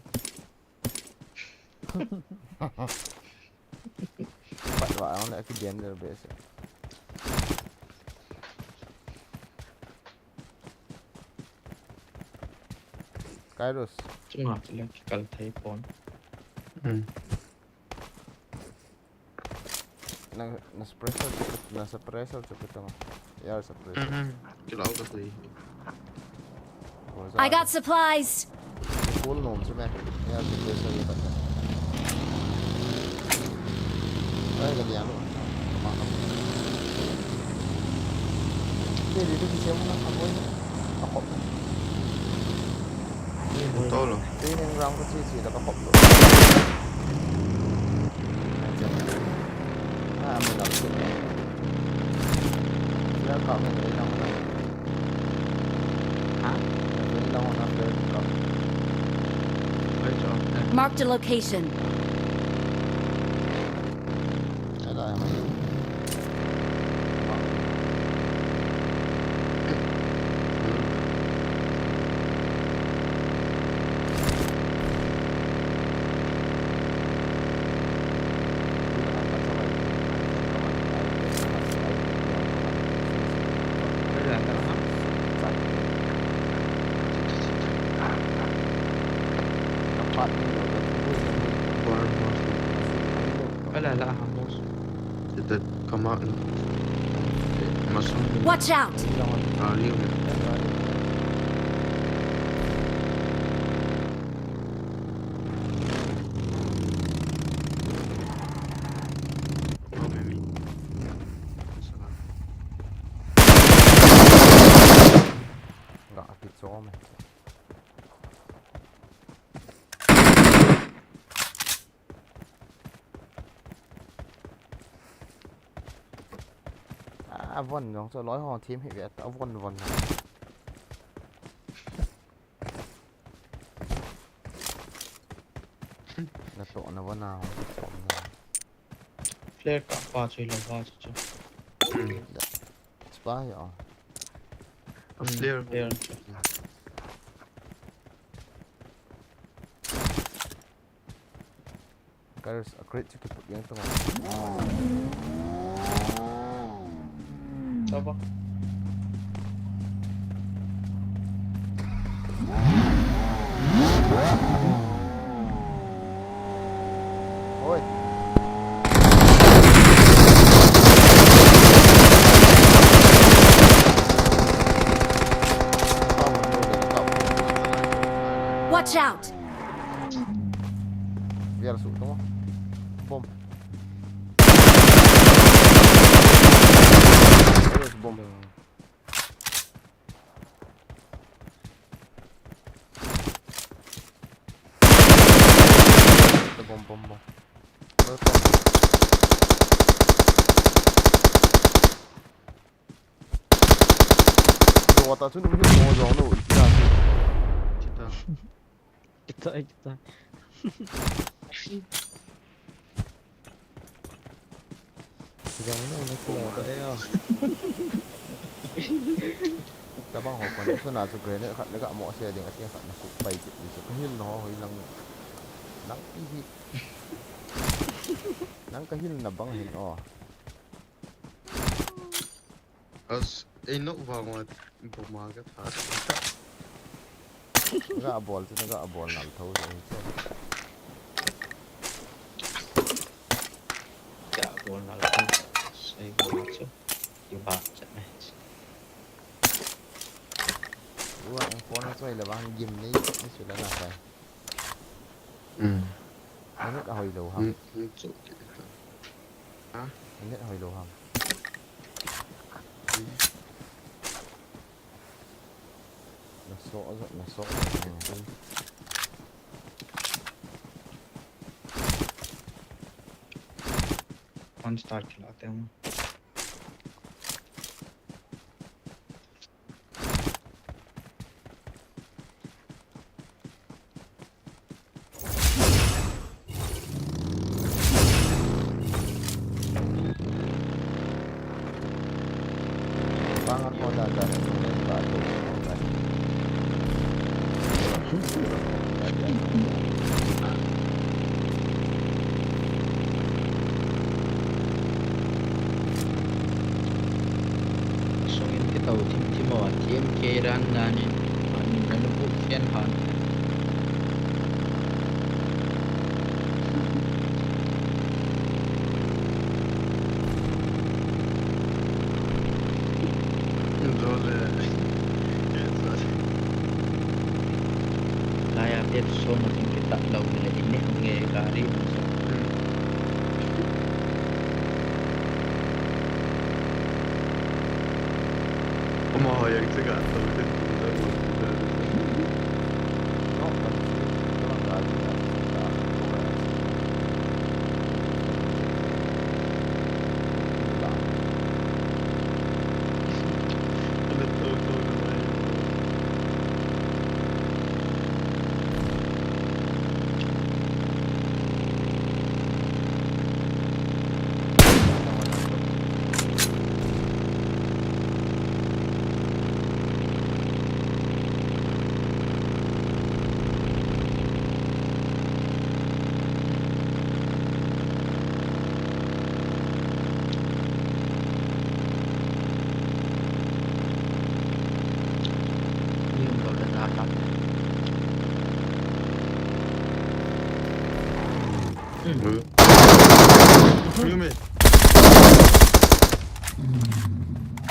Pak wa ang nak gender biasa Kairos Cuma lagi kalau telepon. na suppressor cepet tama ya suppressor ที่เราก็สิ I got supplies. full nomใช่ไหมya suppressor ya tak ay ganyan lo makam dito siya mo na amoy ako โตเหรอ Ini yang round kecil sih, dah kapok tu. Ah, menang tu. Dia kau yang hilang mana? Hah? Yang hilang mana dia kau? ไอ้จอ Marked a location. Ada yang mana? لا هموس. Kita kemarin masuk Watch out! kali ini. Oh, baby. Enggak aktif soalnya. Avon dong cho lối hòn thím hiện Avon Avon là tổ nó vào nào Flare cả ba chơi là ba chứ. spy rồi Flare. Flare. There's a crate to put yang tengah Sao vậy? ôi Watch out! biar sụt đúng không bom there's bom bom rồi ta chúng nó ngồi gió nổi ra Kita. Jangan nó keluar đấy à ta bang học còn số nào số cái này khát nó mọi xe thì cái khát nó cũng bay thì cái hiên nó hơi nắng cái hiên là băng hiên As nok vào ngoài boma cái thà. gak bol chứ nó gak bol làm thấu rồi Dạ buồn là không xây một chút. Yêu bạn chắc này. anh phone nó xoay là băng dìm đấy nó sẽ là phải anh biết hồi đầu không anh biết hồi đầu không nó sọ One star खिलाते हैं. banget modal dari batu Sungin kita tim awat tim keran nani. Mana bukan han. Kaya dia so macam kita lalu ini mengenai kari masuk. Om har jag inte gett dem det. Följ med.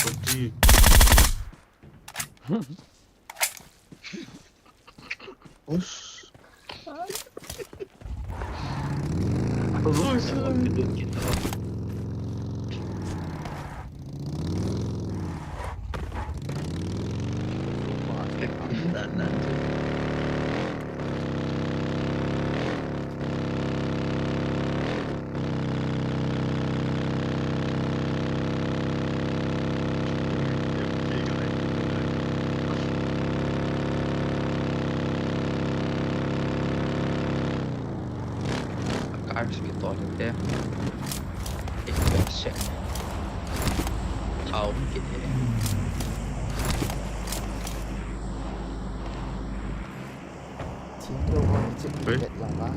Okej. Usch. Vad så? te expression thao ki te Chiến đấu hoàn chỉnh Ui. kết là má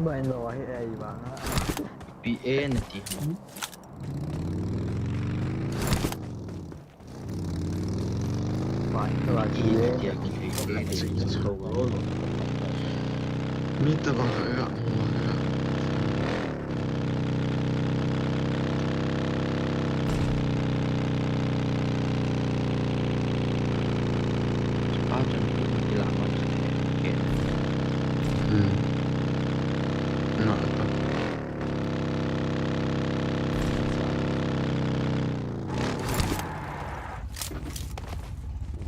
Bạn rồi ai bạn pa na ti bạn là ki gì ti ki ki so ro Mi ta ba ya. pa chan ki la ma ke Nah, ta.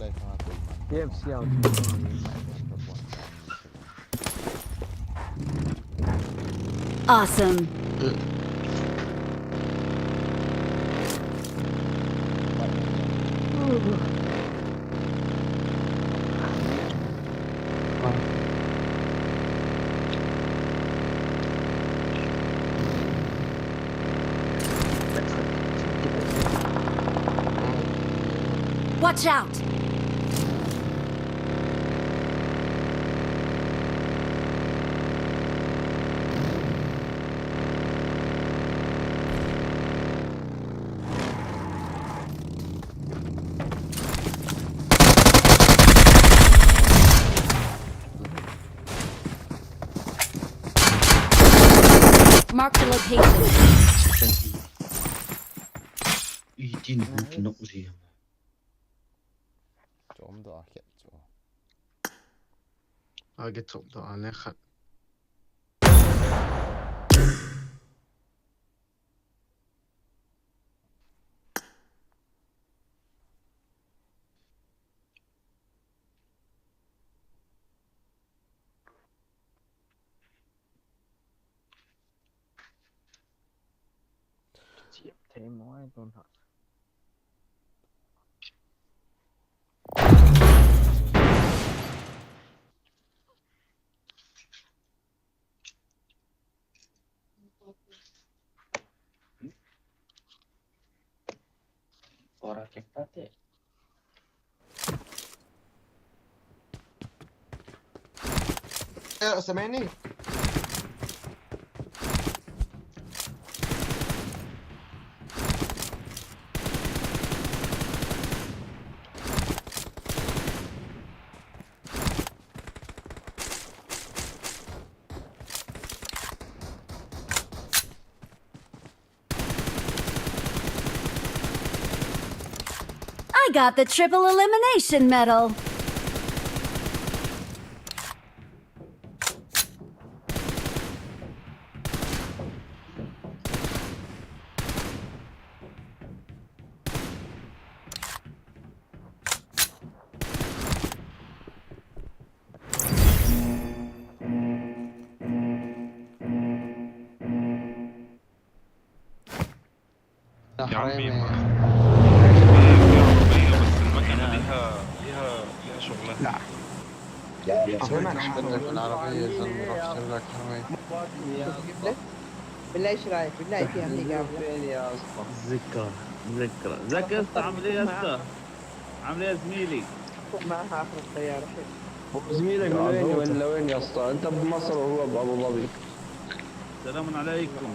Lại pha tụi mình game siêu Awesome. Watch out! Mark the location. uy tin hu ki no ri Trộm đồ hiện chỗ Cái trộm đó này khát. thế mỗi tuần thật ora ke ta te سامعني؟ I got the triple elimination medal. يا عمي ما بس المكنة ليها شغلة لا العربية زلمة روح اشتري لك حرمي بالله ايش رايك؟ بالله فيها دقيقة فين يا اسطى؟ ذكرى زكي يا اسطى عامل ايه يا اسطى؟ عامل ايه يا زميلي؟ معها اخر الطيارة زميلك من وين ولا وين يا اسطى؟ انت بمصر وهو بابو ظبي. السلام عليكم.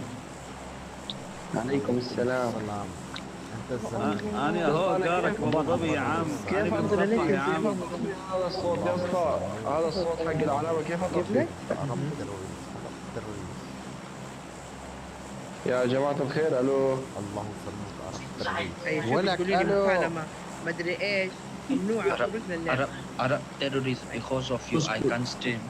عليكم السلام. انا اهو جارك بابو ظبي يا عم. كيف انظر يا عم؟ هذا الصوت يا اسطى هذا الصوت حق العلامة كيف اطفيه؟ يا جماعة الخير الو الله يسلمك عرب ولك الو ما ادري ايش ممنوع خروجنا اللعب Arab terrorists because of you I can't stream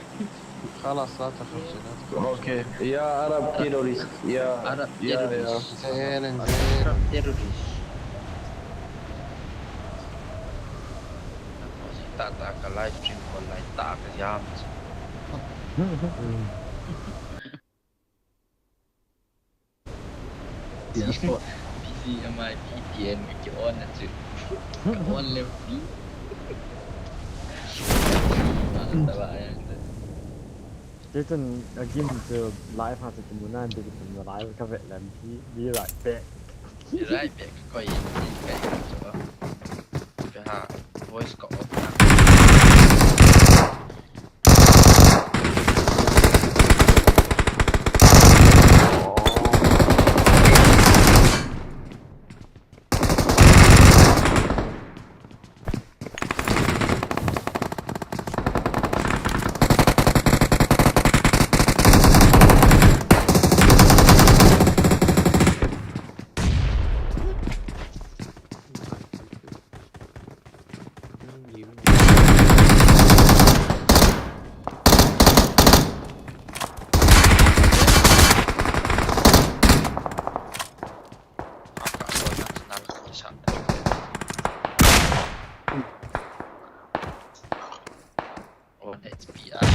خلاص لا تخرج اوكي يا عرب تيروريست يا Arab يا terrorists زين Arab terrorists tak ke live stream online tak ke jam PC ama VPN ke on aja ke on level tak lah yang Jason again the live has a communal and the live cover and be right back. Be right back. Coi cái chỗ cái ha voice call. Oh, that's PR.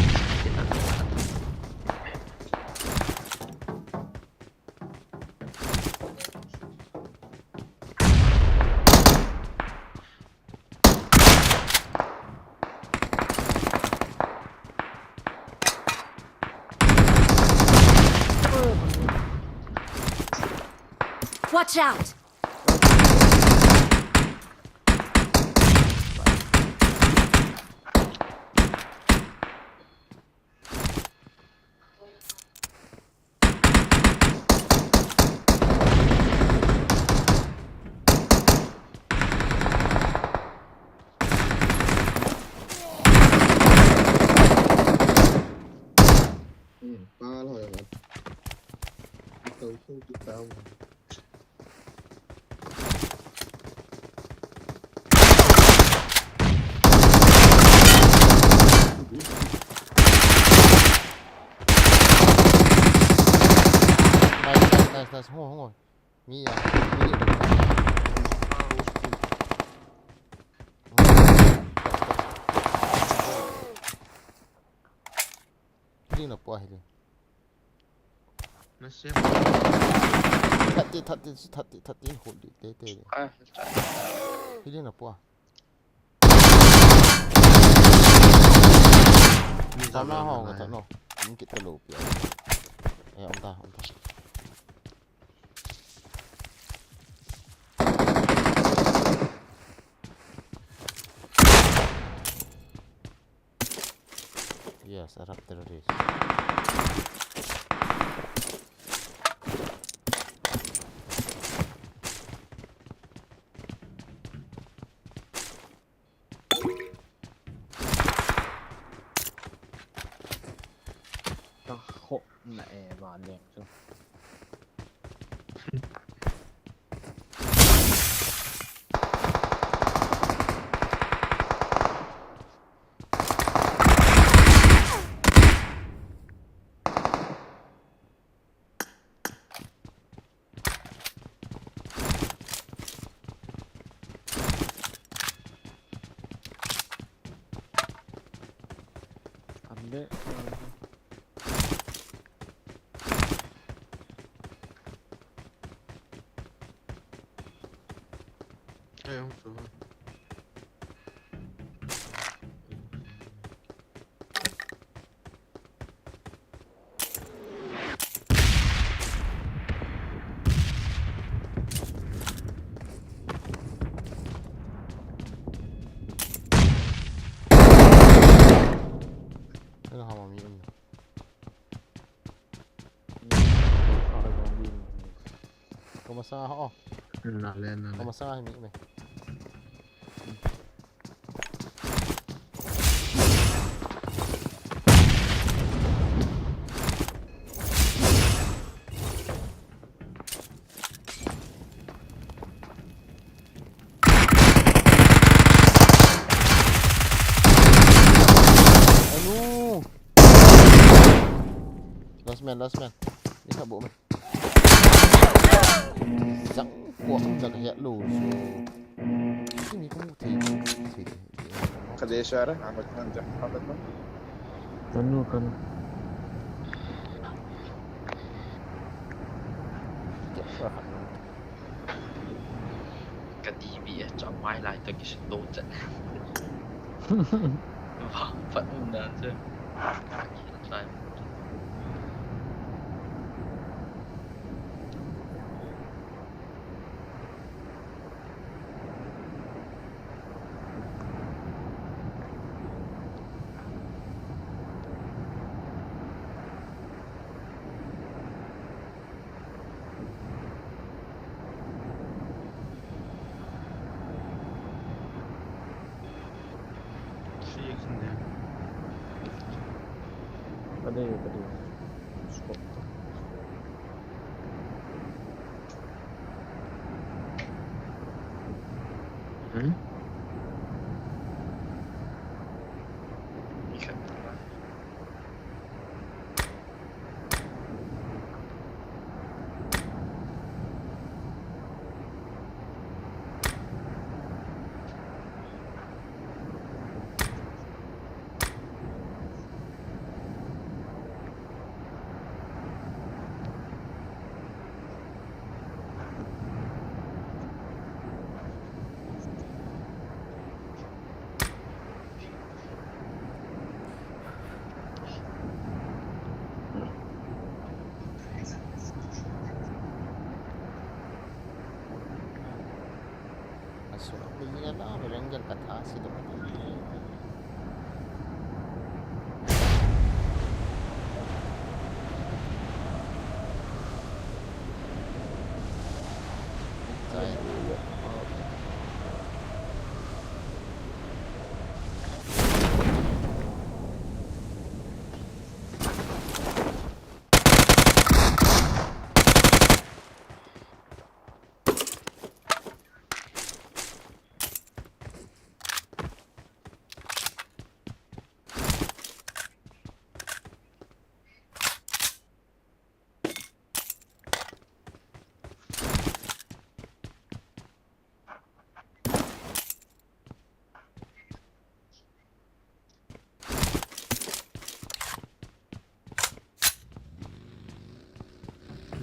Watch out! Ba thôi mà tôi không chịu đâu. Nice. Không rồi. Nghĩ à? Nghĩ được. Đi nó qua hết. Nó xếp. Thật đi hụt đi tê. Đi nó qua. Sao nó hỏng thật nó. Những cái tơ lụp vậy. Ông ta. Yes, Arab terrorist. Nó khổ mẹ và đẹp chứ. Anh đấy. Ê, không xuống. Cái nào mà mình có mà sao họ Là lên có mà sao hay mình này last man đi theo bộ mình rắn của ra cái hiện lù cái này cũng thì خليه شارع عملت انت حاططنا Tenukan. Cái TV chọn máy lại tôi cái đồ trận vào vẫn ổn định chứ. Cái này đây cái điều Masuk beli lah berenggal kata asyik tu.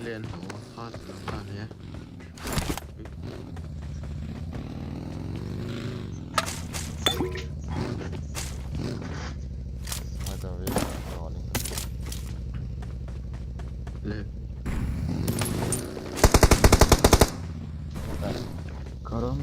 Lên hổ thoát nó vào nhé. Lên. Karam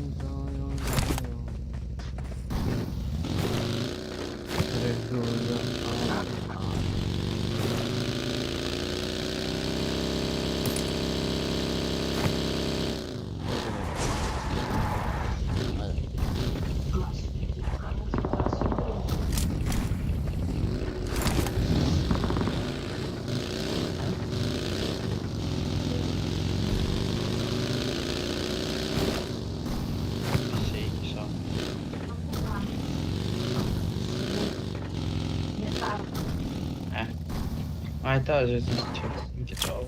Ai ta rồi thì chỗ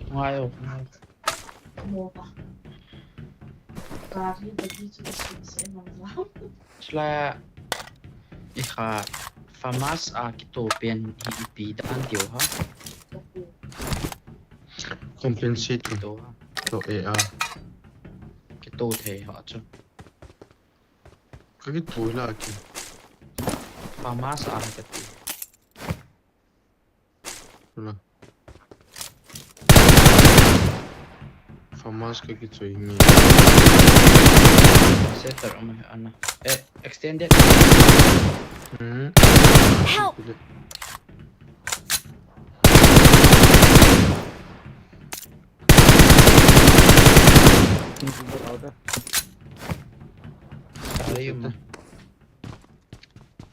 ngoài rồi là ikha famas a kito pen hipi dan tiêu ha Compensate kito to AR. kito the họ chứ Cái túi là kìa. famas a cái Là Famas cái túi mi. setter om Anna extended Help! sorry mà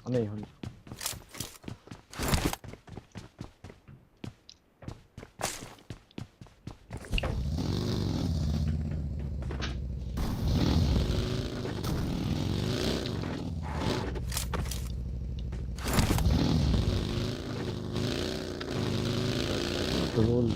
anh này Role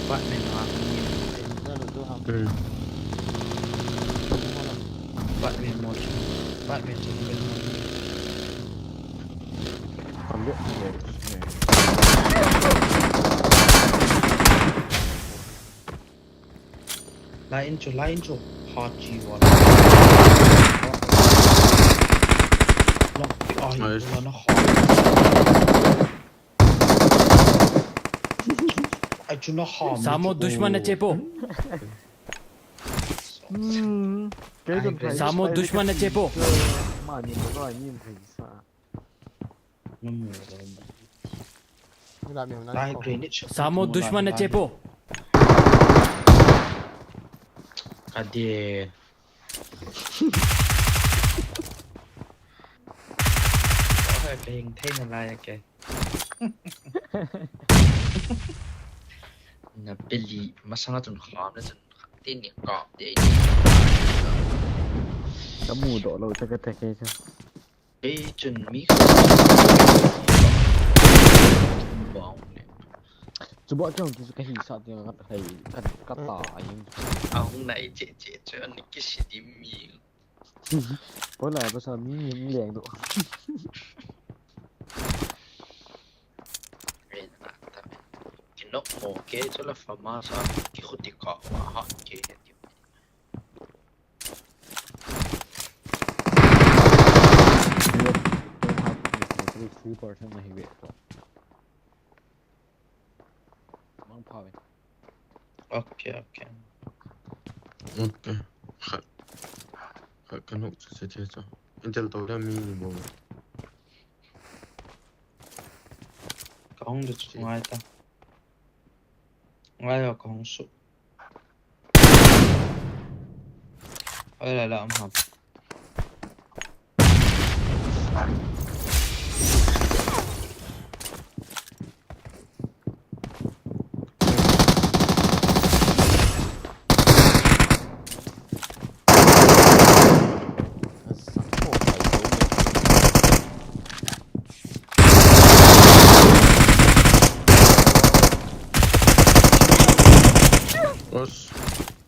bạn này nó bạn mình một bạn mình chỉ bên một không biết line cho hot you والله نخ أجونا خام सामो दुश्मन है चेपो सामो दुश्मन है चेपो सामो दुश्मन है चेपो أديเพลงเท่งอะไรอะแกน่ะเปรีมาสังจนขามแล้วจนตีนเนี่ยกรอบเดี๋ยว Kamu dok lo cakap tak je. ไอ้จนมีบ้าเลย Cuba jom kita kasih sat yang kata yang. เอาไหนเจ๊เจอนี่กิสิดิมี Boleh pasal ni yang tu. เรียนนะแต่กินนกโมเกจะละฟามาซากิขุติกาว่าฮะเกเดียว 3% lah hidup tu. Mang pawai. โอเค خد كانوا تسيتيتا انت الدولة مين بابا กองดูจุดง่ายตาง่ายกว่ากองสุดอะไรละอัมฮับ بس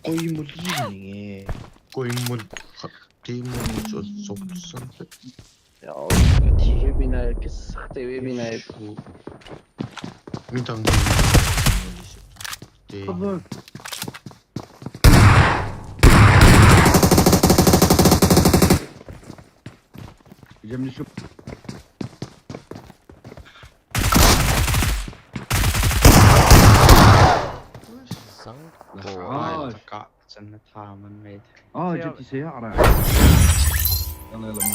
قوي موليني قوي مول تيمون صوب صنفت يا كتير بينا كس اختي بينا مين تانجي تفضل جمني شوفกะจันทามันไม่แทง جبتي سيارة يلا ميدان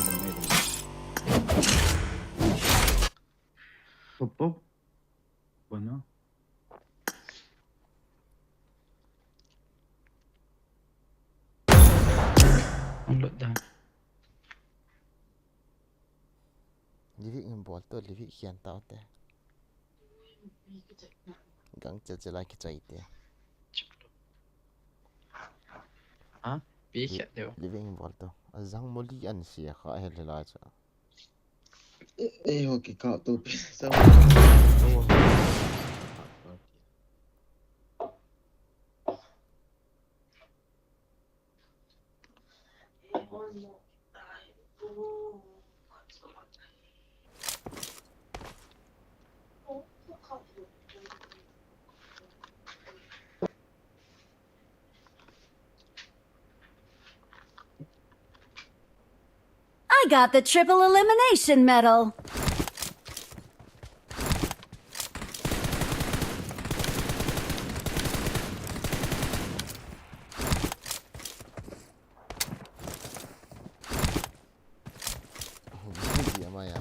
طب وانا Look down. Livik ng ball to, livik hiyan tao te. Gang chalai ke chai te. Hả? Biết hết điều. Livik ng ball to. Azang moli an siya ka helala cha. ايه هو كي كاتو بيسا I got the triple elimination medal. Gì mà ya?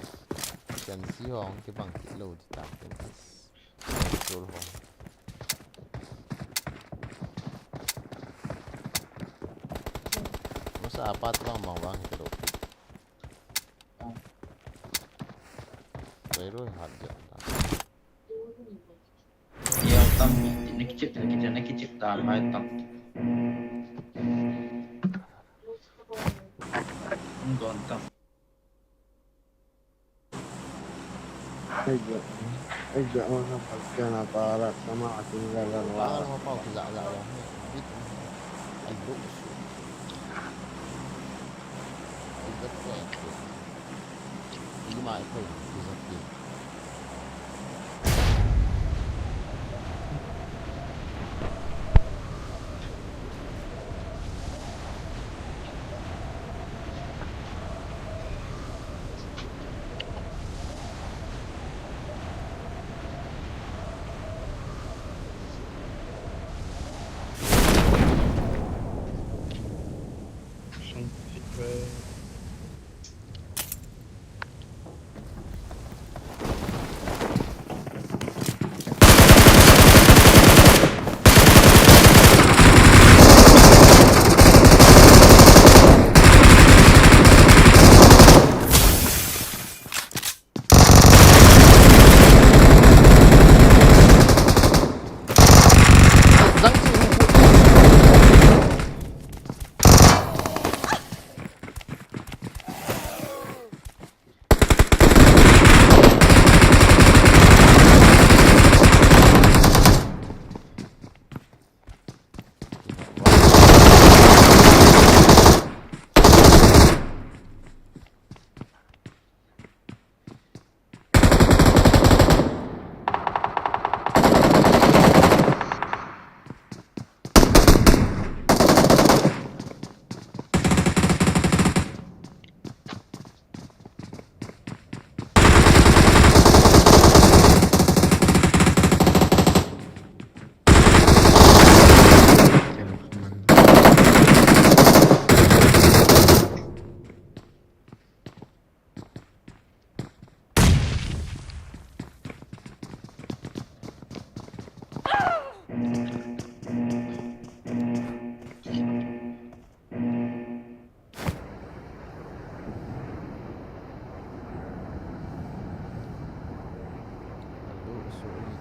Chân xí hong cái bằng cái lô thì tạm cái số hong. Masa apa tu bang bang itu lô. Baru hard je. Ya, tapi ini kecil dah baik tak. Enggak tak. اجا انا كان طارق سمعت من Wala mo pa ako za. Ay books. Is that right? Hindi ma-play. Is that game?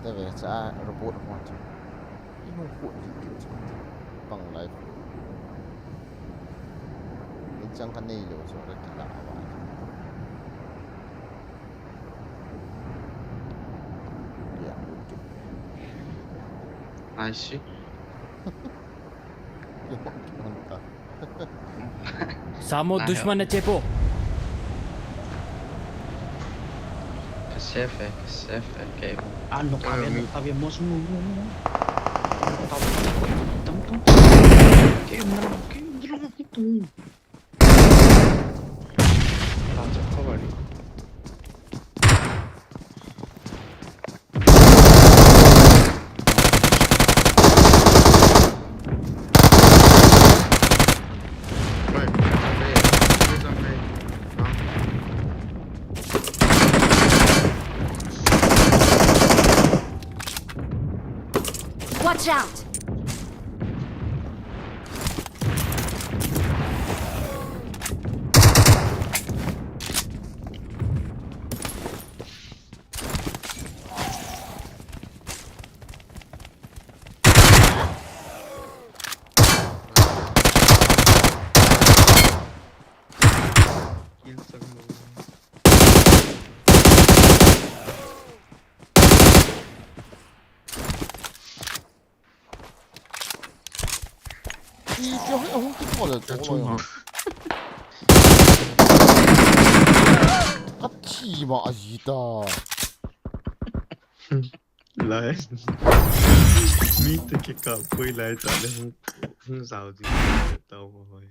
Tapi saya robot macam ini kuat gitu bang live. Jangan ni lo suara kita awal. Ya, betul. I see. सामो दुश्मन है चेपो Safe, okay. Ano kami mo sumumo. Tum. Game na ito. Lanjut cover. Watch out! 이게 홍콩 거잖아. 같이 마시다. Lại mi từ cái cặp quay lại tại đây không sao gì đâu rồi.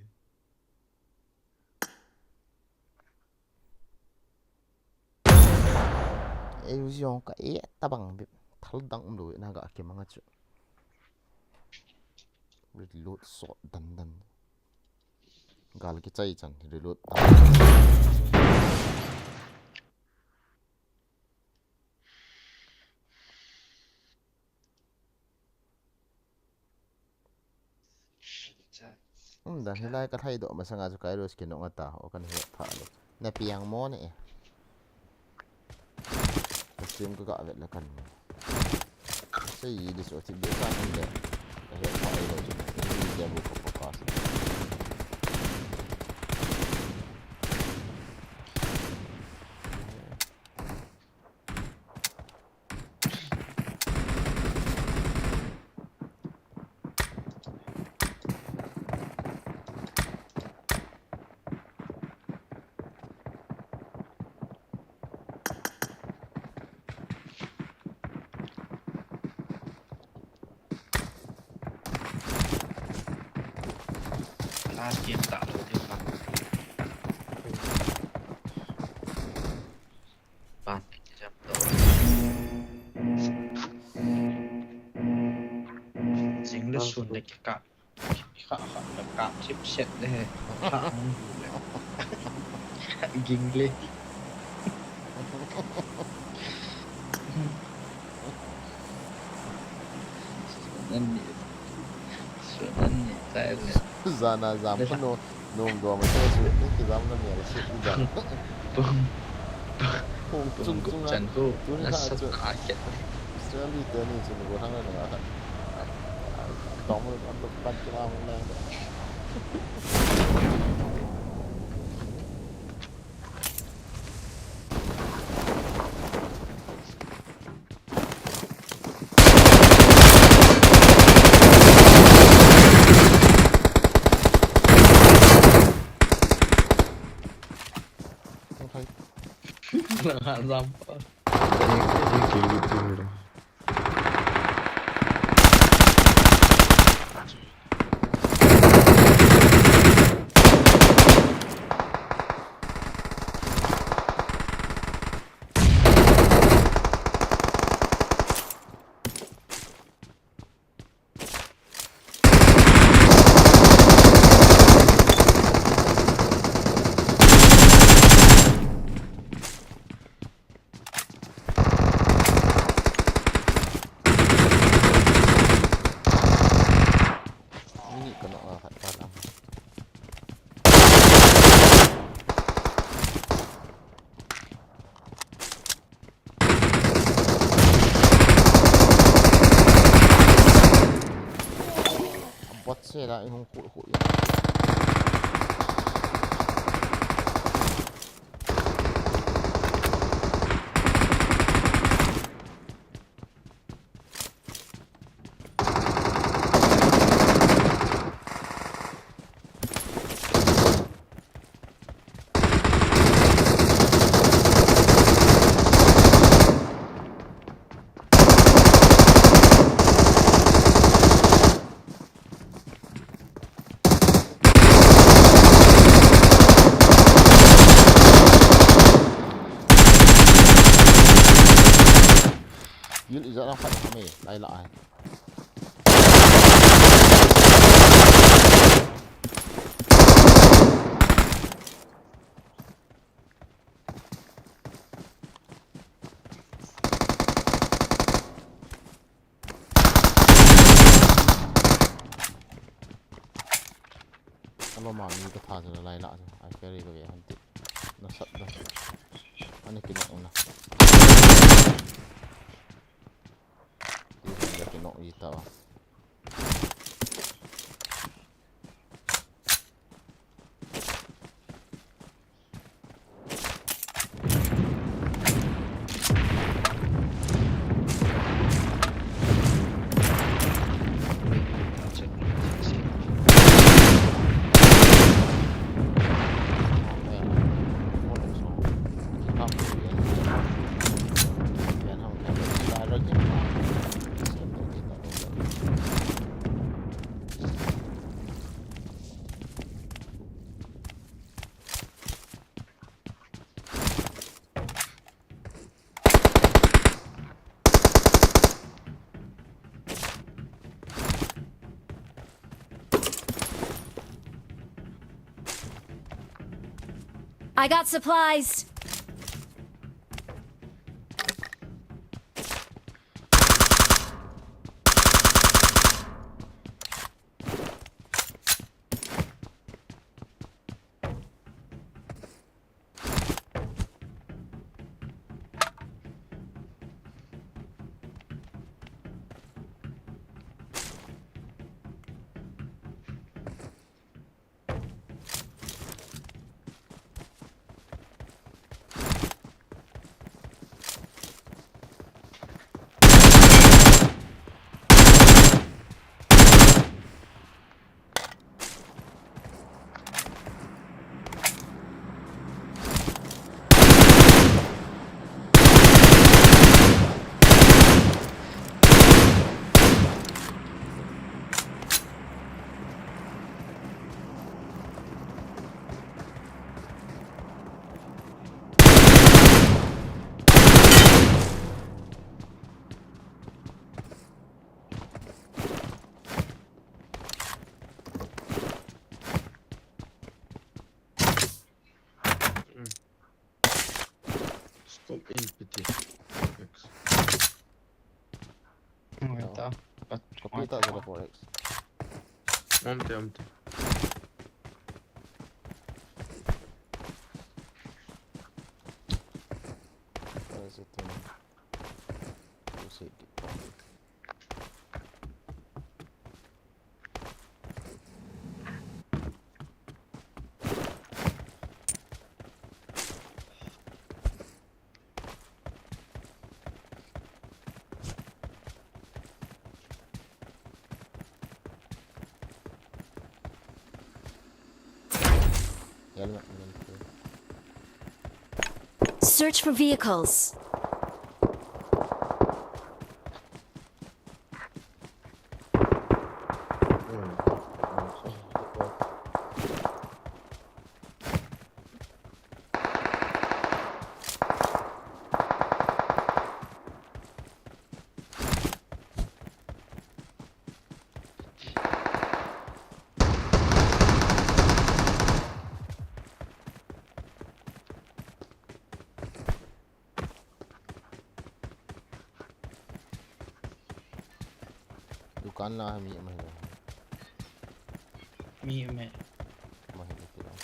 Illusion cái tabang thal dang rồi naga cái mga chu. Reload shot dan. Gal cái chay chan reload. Dan hilai ka thai do masanga ju kai ros kinong ata o kan he tha le na piang mo ne stream ko ga vet la kan sei di so ti be ka ni le he tha lo ju ni ya bu ko focus Last game tak lo dia bang. Bang jam tu. Jing le sun le kap. Kap chip set le. Ging le. Sunan ni saya le. Zana zam no nom do ma so su ni zam na mi su zam chung chung Chan tu chung na ha sat chu aket. Australia te ni chu go thang na na tong mo an lok pat cha mo na Ram. quất xe lại không hụi hụi Yun isa lang kaya kami, lain-lain. Ano mami ko thà rồi lại lại rồi, ai carry ko vậy hắn tị, nó sập rồi, anh ấy kỹ năng na, dia kỹ năng gì tao. I got supplies. Stop empty. Tá. Kopi tak ada forex. Monte, monte. Forex itu. Sedikit. Search for vehicles. Dukaan lah mi mah. Mi me. Mah itu lah.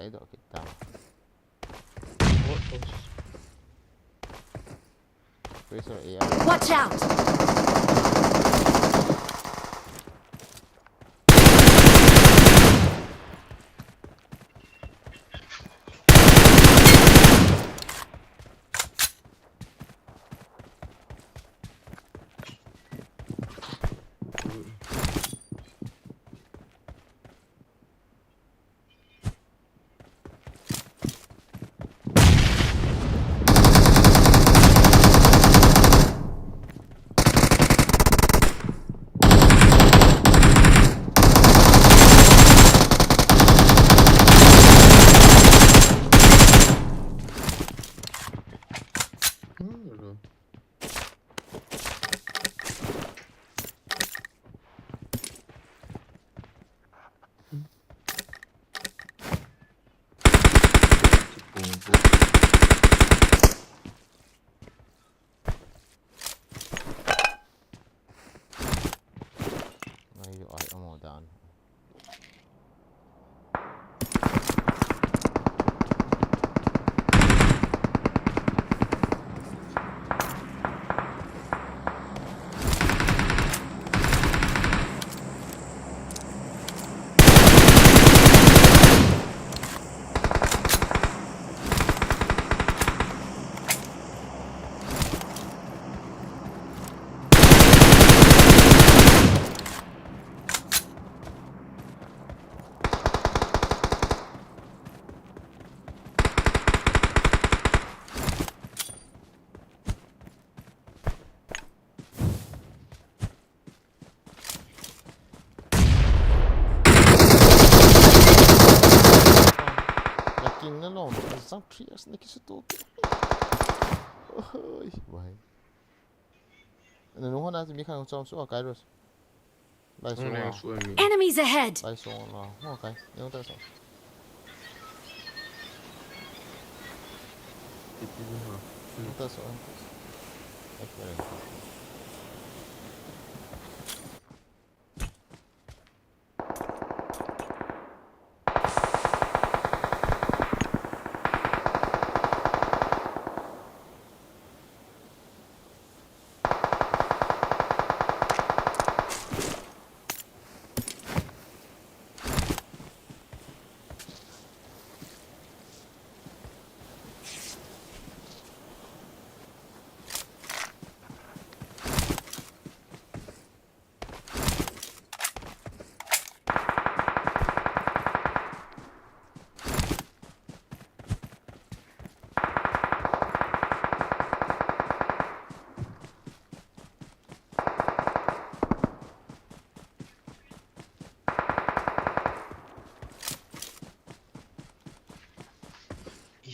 itu kita. Pressure air. Watch out! Ayo, ayo mau down. King alone, some trees nek situ. Oi, why? Nu hon att vi kan som så Kairos. Enemies ahead! Lai så na. Okej, jag tar så. Jag tar så.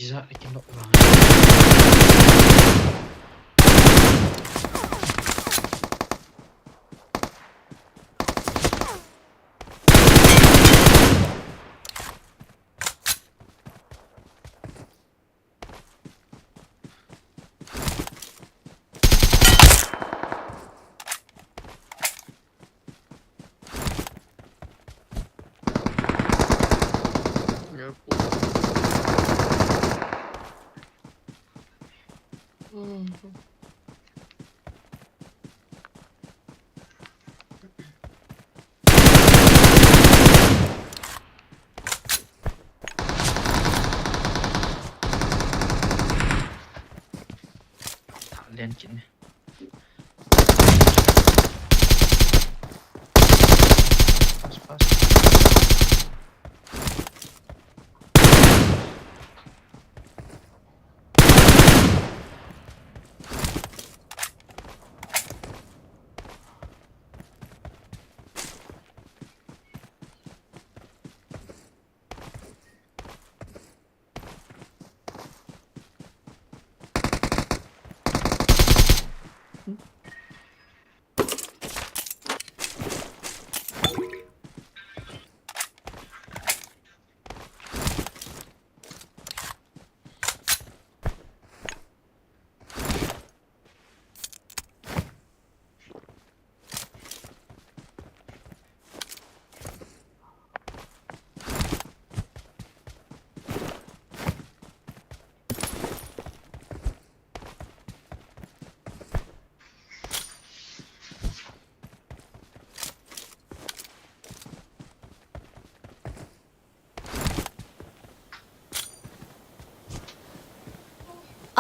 Iza ikin nok lang. Lên chín này. Pass.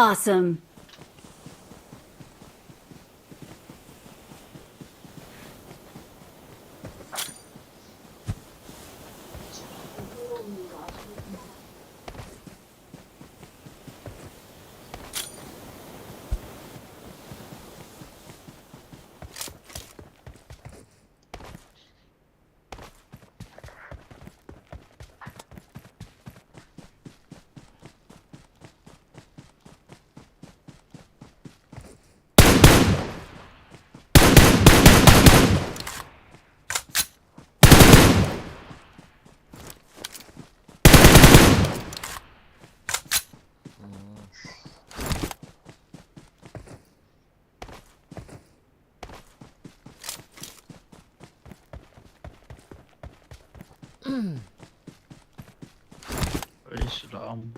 Awesome. İslam.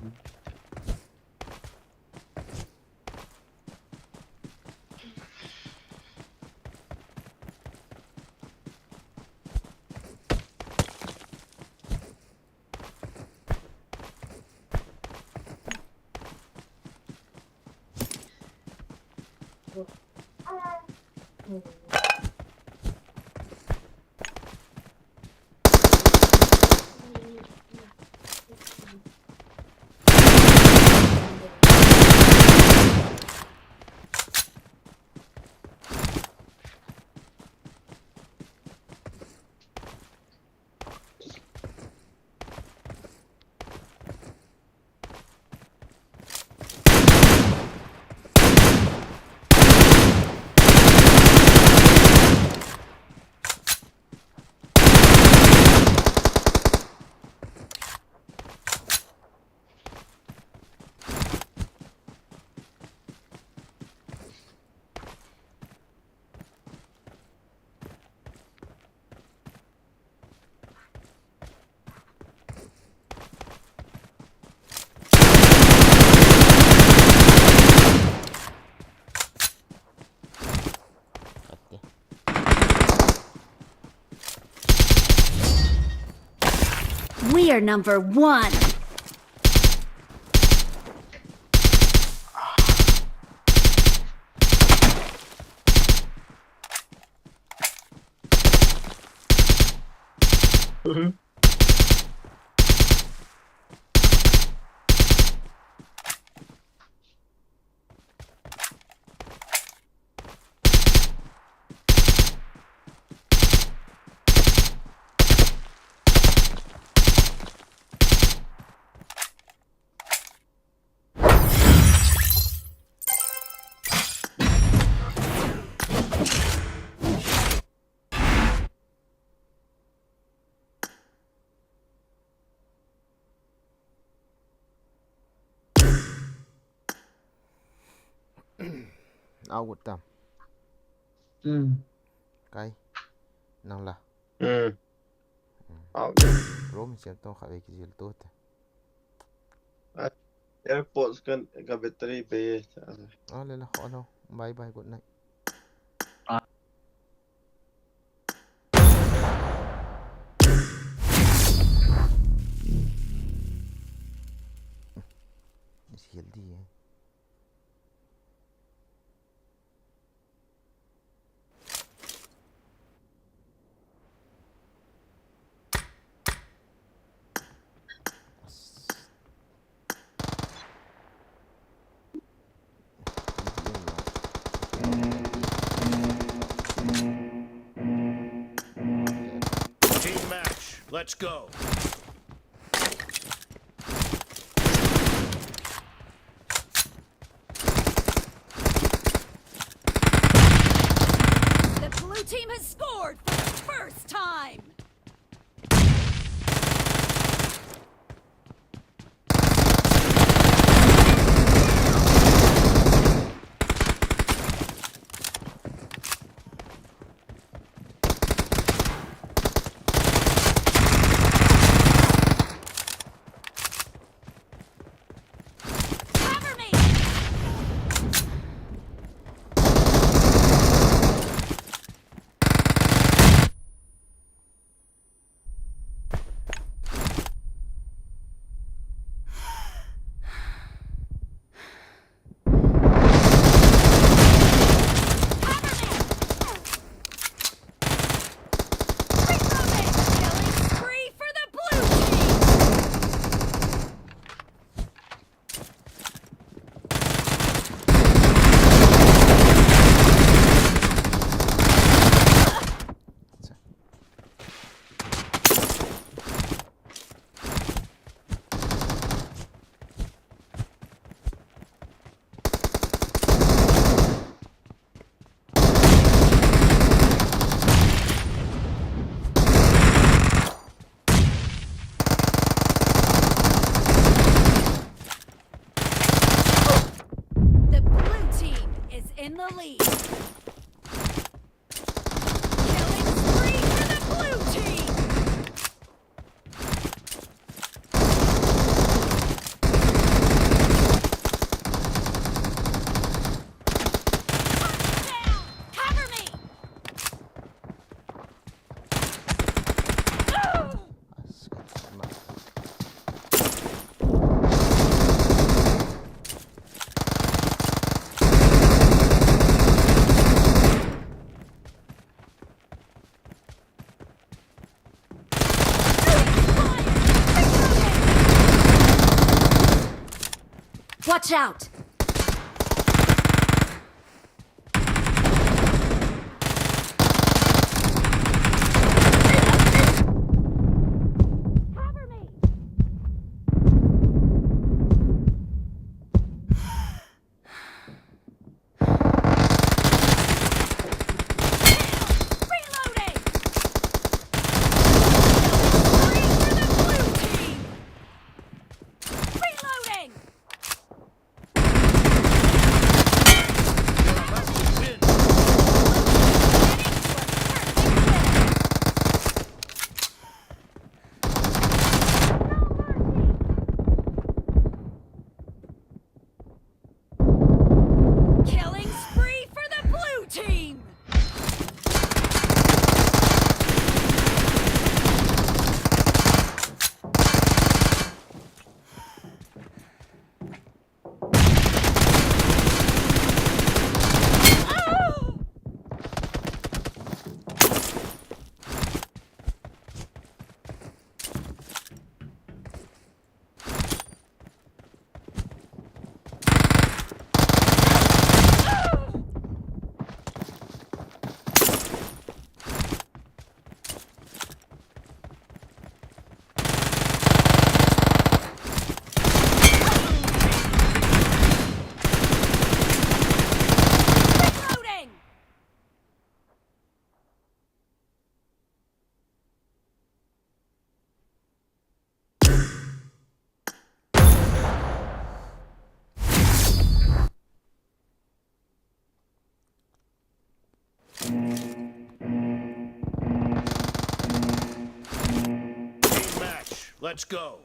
We are number one. Ao gột tầm. Cái năng là. Rome xem tao khai cái gì tốt. Airports kan battery be. Lên là khó đâu. Bye bye good night. Healthy eh. Team match. Let's go. The blue team has scored for the first time. in the lead. Killing spree for the blue team. Touchdown! Cover me! Watch out! Cover me! Reloading! Free for the blue team! Reloading! Killing spree for the blue team! Reloading! Team match. Let's go.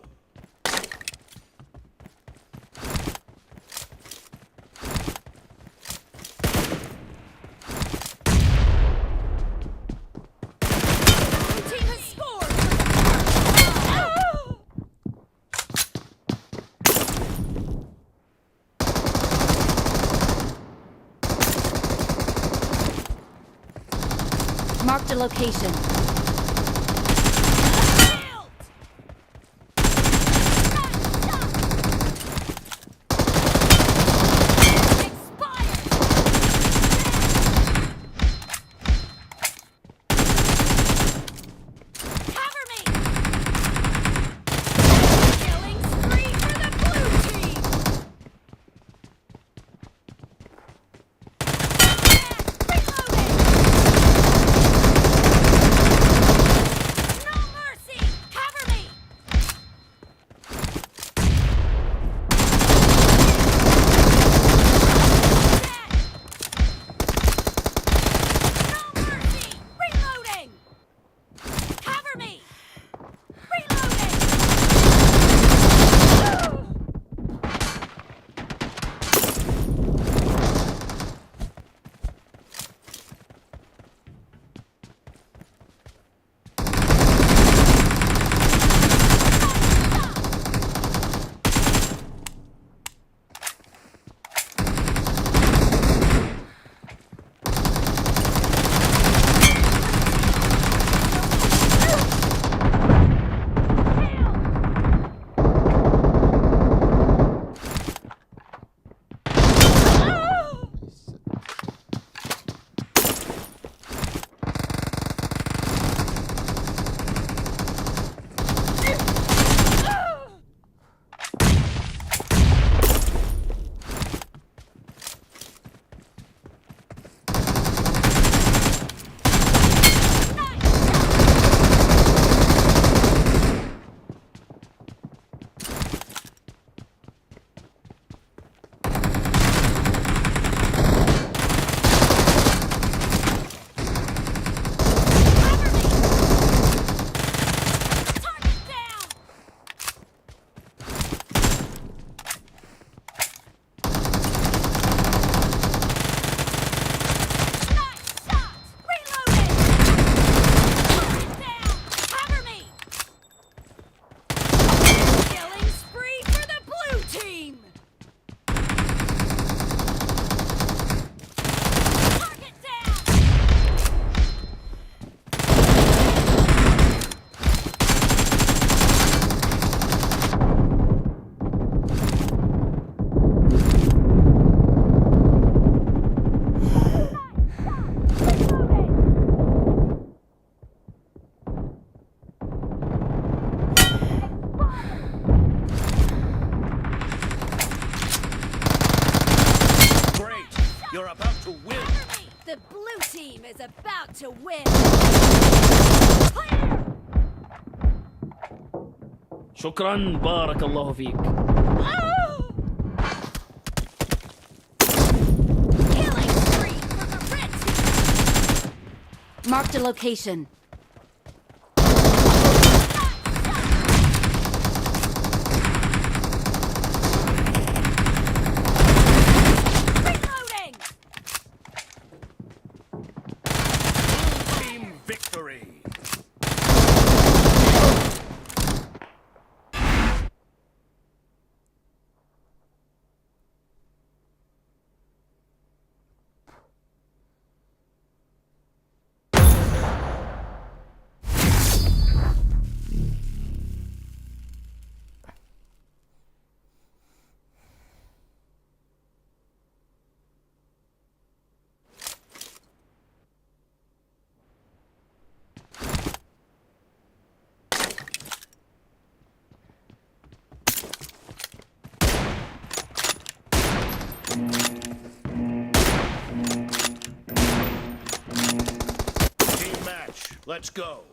Blue team has scored! Marked a location. Cover me! Killing spree for the blue team! Reloading! to win. The blue team is about to win. شكرا بارك الله فيك. Killing spree for the red team. Marked a location. Reloading. Team victory. Team match. Let's go.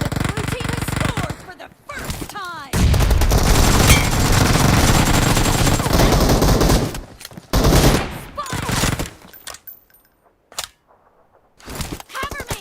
The blue team has scored for the first time. Expired. Cover me.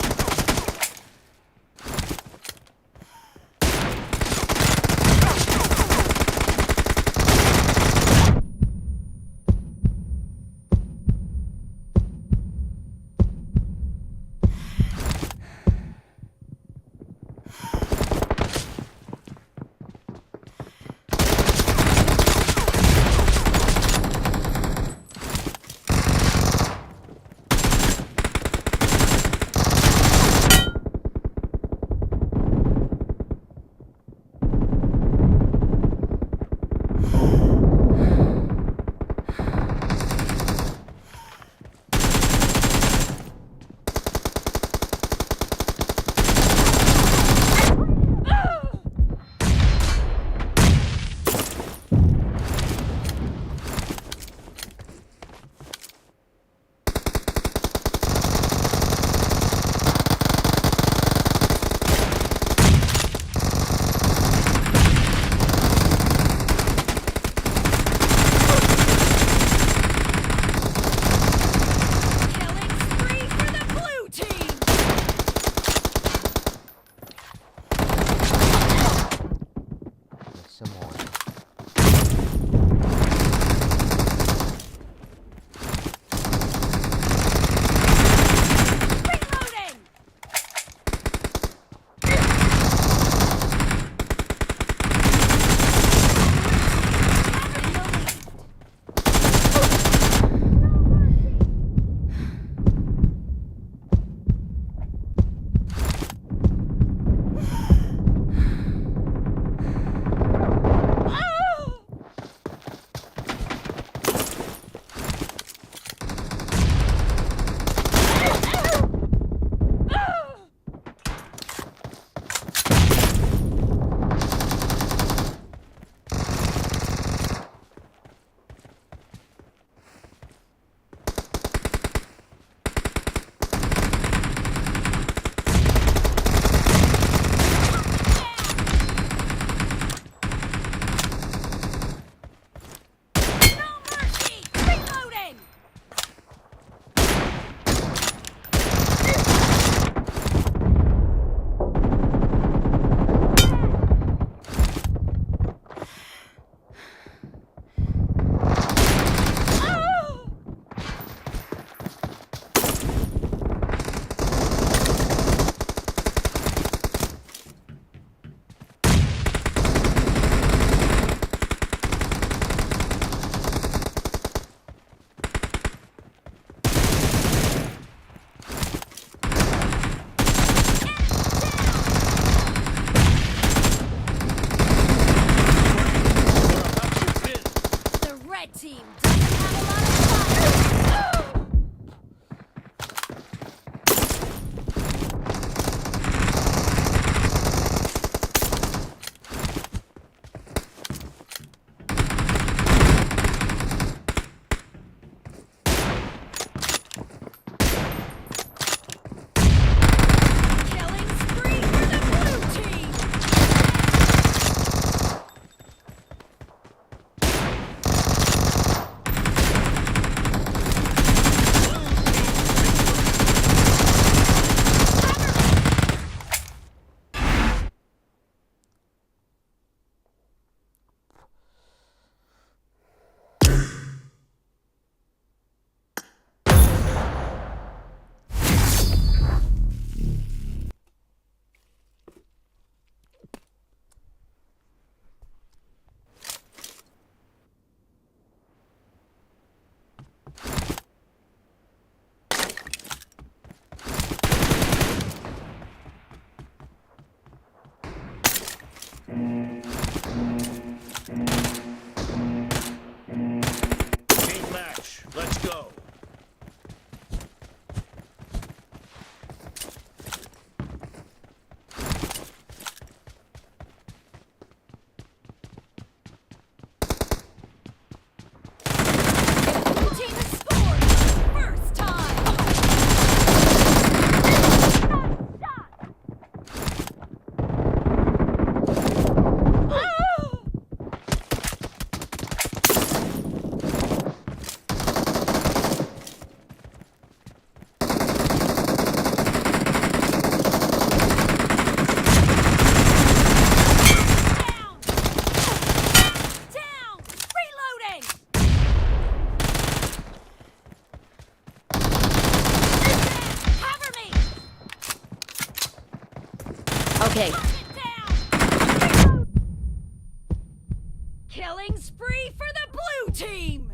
Okay. Killing spree for the blue team!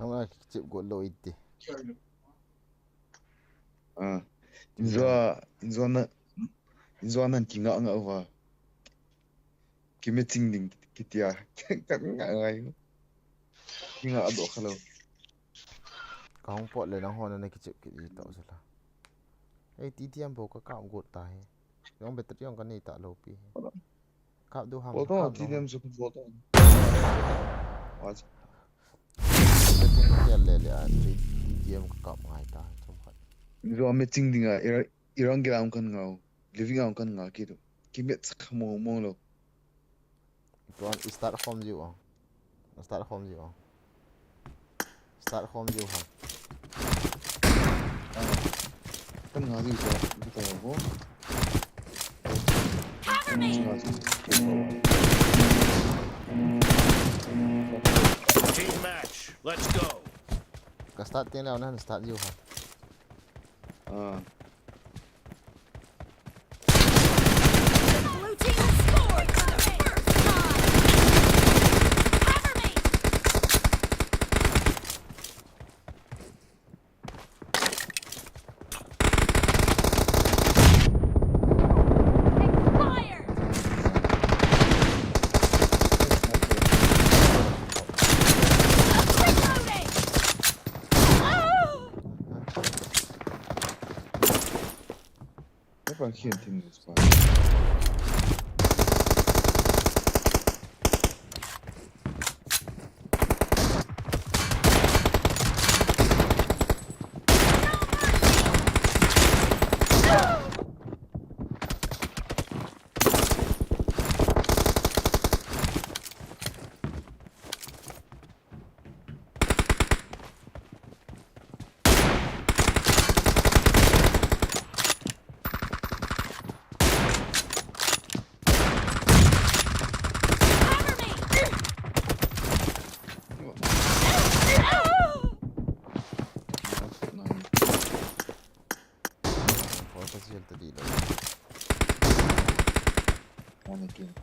Thằng chịu của lỗi đi. Inzo nan ki nga nga wa. Ki meeting ding kitia. Ka nga ngai. Ki nga ado khalo. Ka hong pot le nang hon na ki chịu ki tao sala. Ei ti tiam bo ka kam got ta he. Yong better yong kan ni ta lo pi. Kap du ham. Foto ti tiam su foto. Wa. Le ti tiam ka kam ngai ta chom khat. Inzo meeting ding a irang gram kan ngau. Living out kan nga ki do. Ki met khamo mo lo. Tuan start home you on. Start home you on. Start home you ha. Kan nga di so. Kita mo. Cover me. Team match. Let's go. Ka start tin lao na start you ha. Blue team has scored for the first time. Cover me. Expired. Reloading. If I can't think this far. helt det dilo. One again.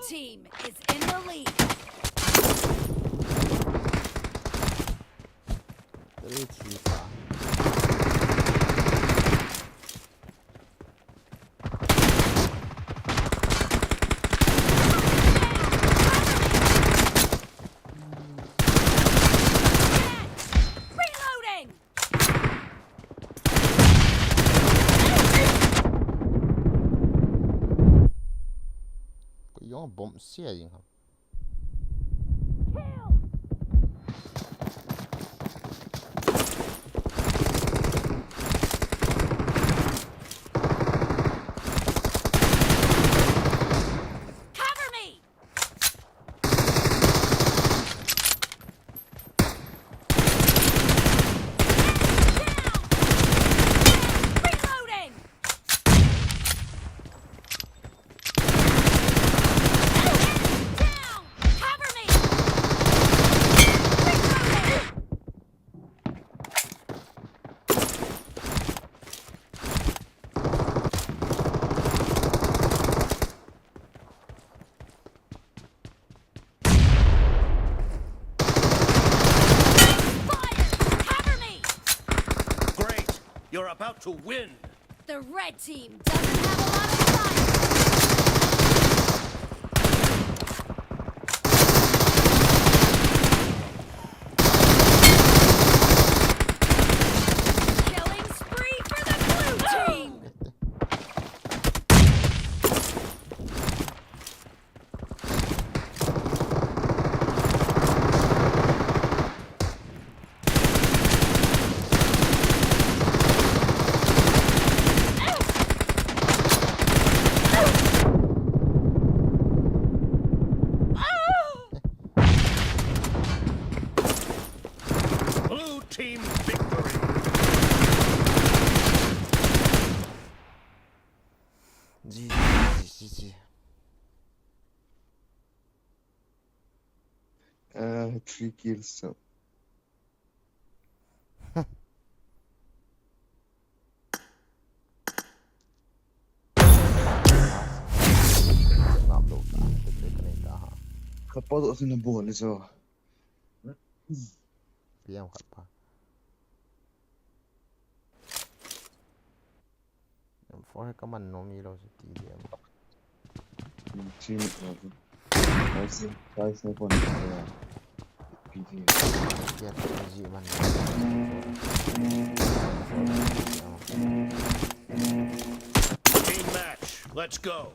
Team is in the lead. Reloading. Có bom xe gì không? Cover me. Reloading. Down. Cover me. Reloading. Cover me. Great. You're about to win. The red team doesn't have a lot of time. Killing spree for the blue team. Blue team victory. GG. 3 kills. So. Kapag ako na buwan so. PM khát pa. Em phối cái mình nó mi đâu thì điểm. Team I see one. PD. Kia gì mình. Team match. Let's go.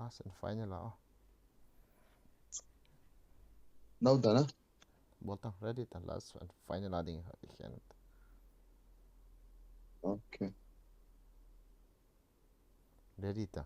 last and final ah. Now done, Bolta ready the last and final adding igen. Okay. Ready ta.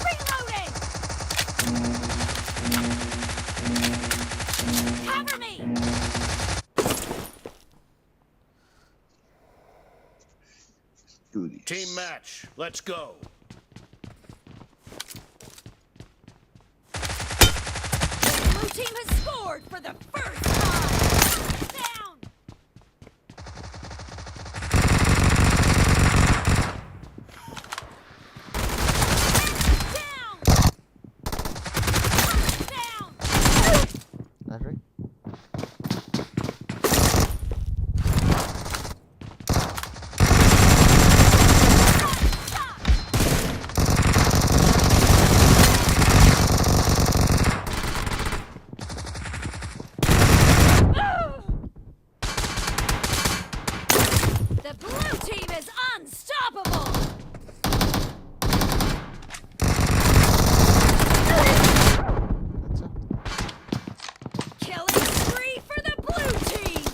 Reloading! Cover me! Do this. Team match. Let's go. Blue team has scored for the first time! Down! Down! Down! That's right. The blue team is unstoppable! That's it. Killing spree for the blue team!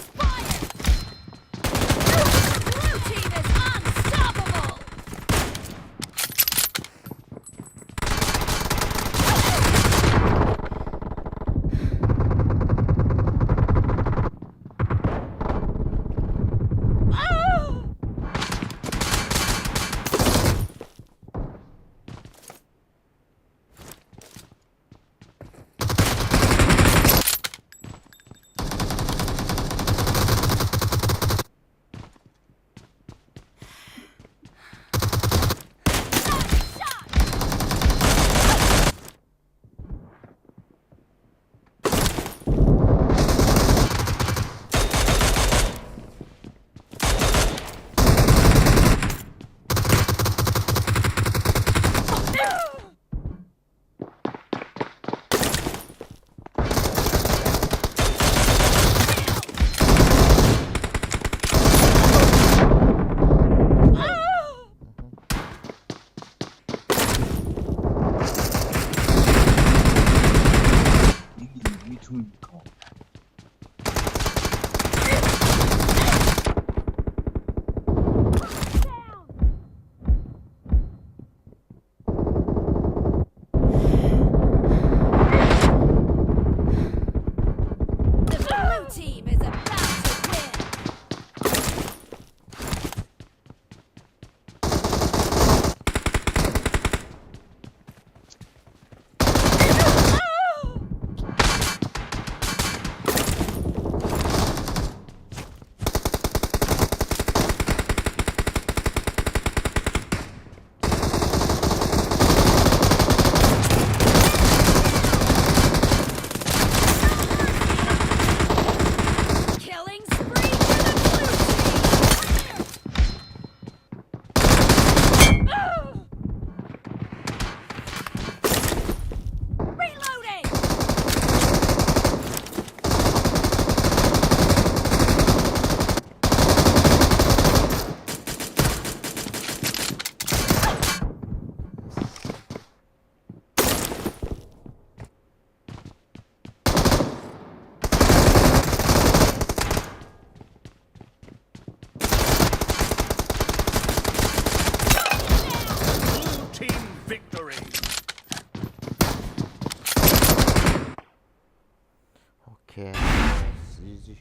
Expired! Blue team is unstoppable! Me too. The blue team is about to win! Killing spree for the blue team! Reloading! Blue team victory. Okay. It's easy.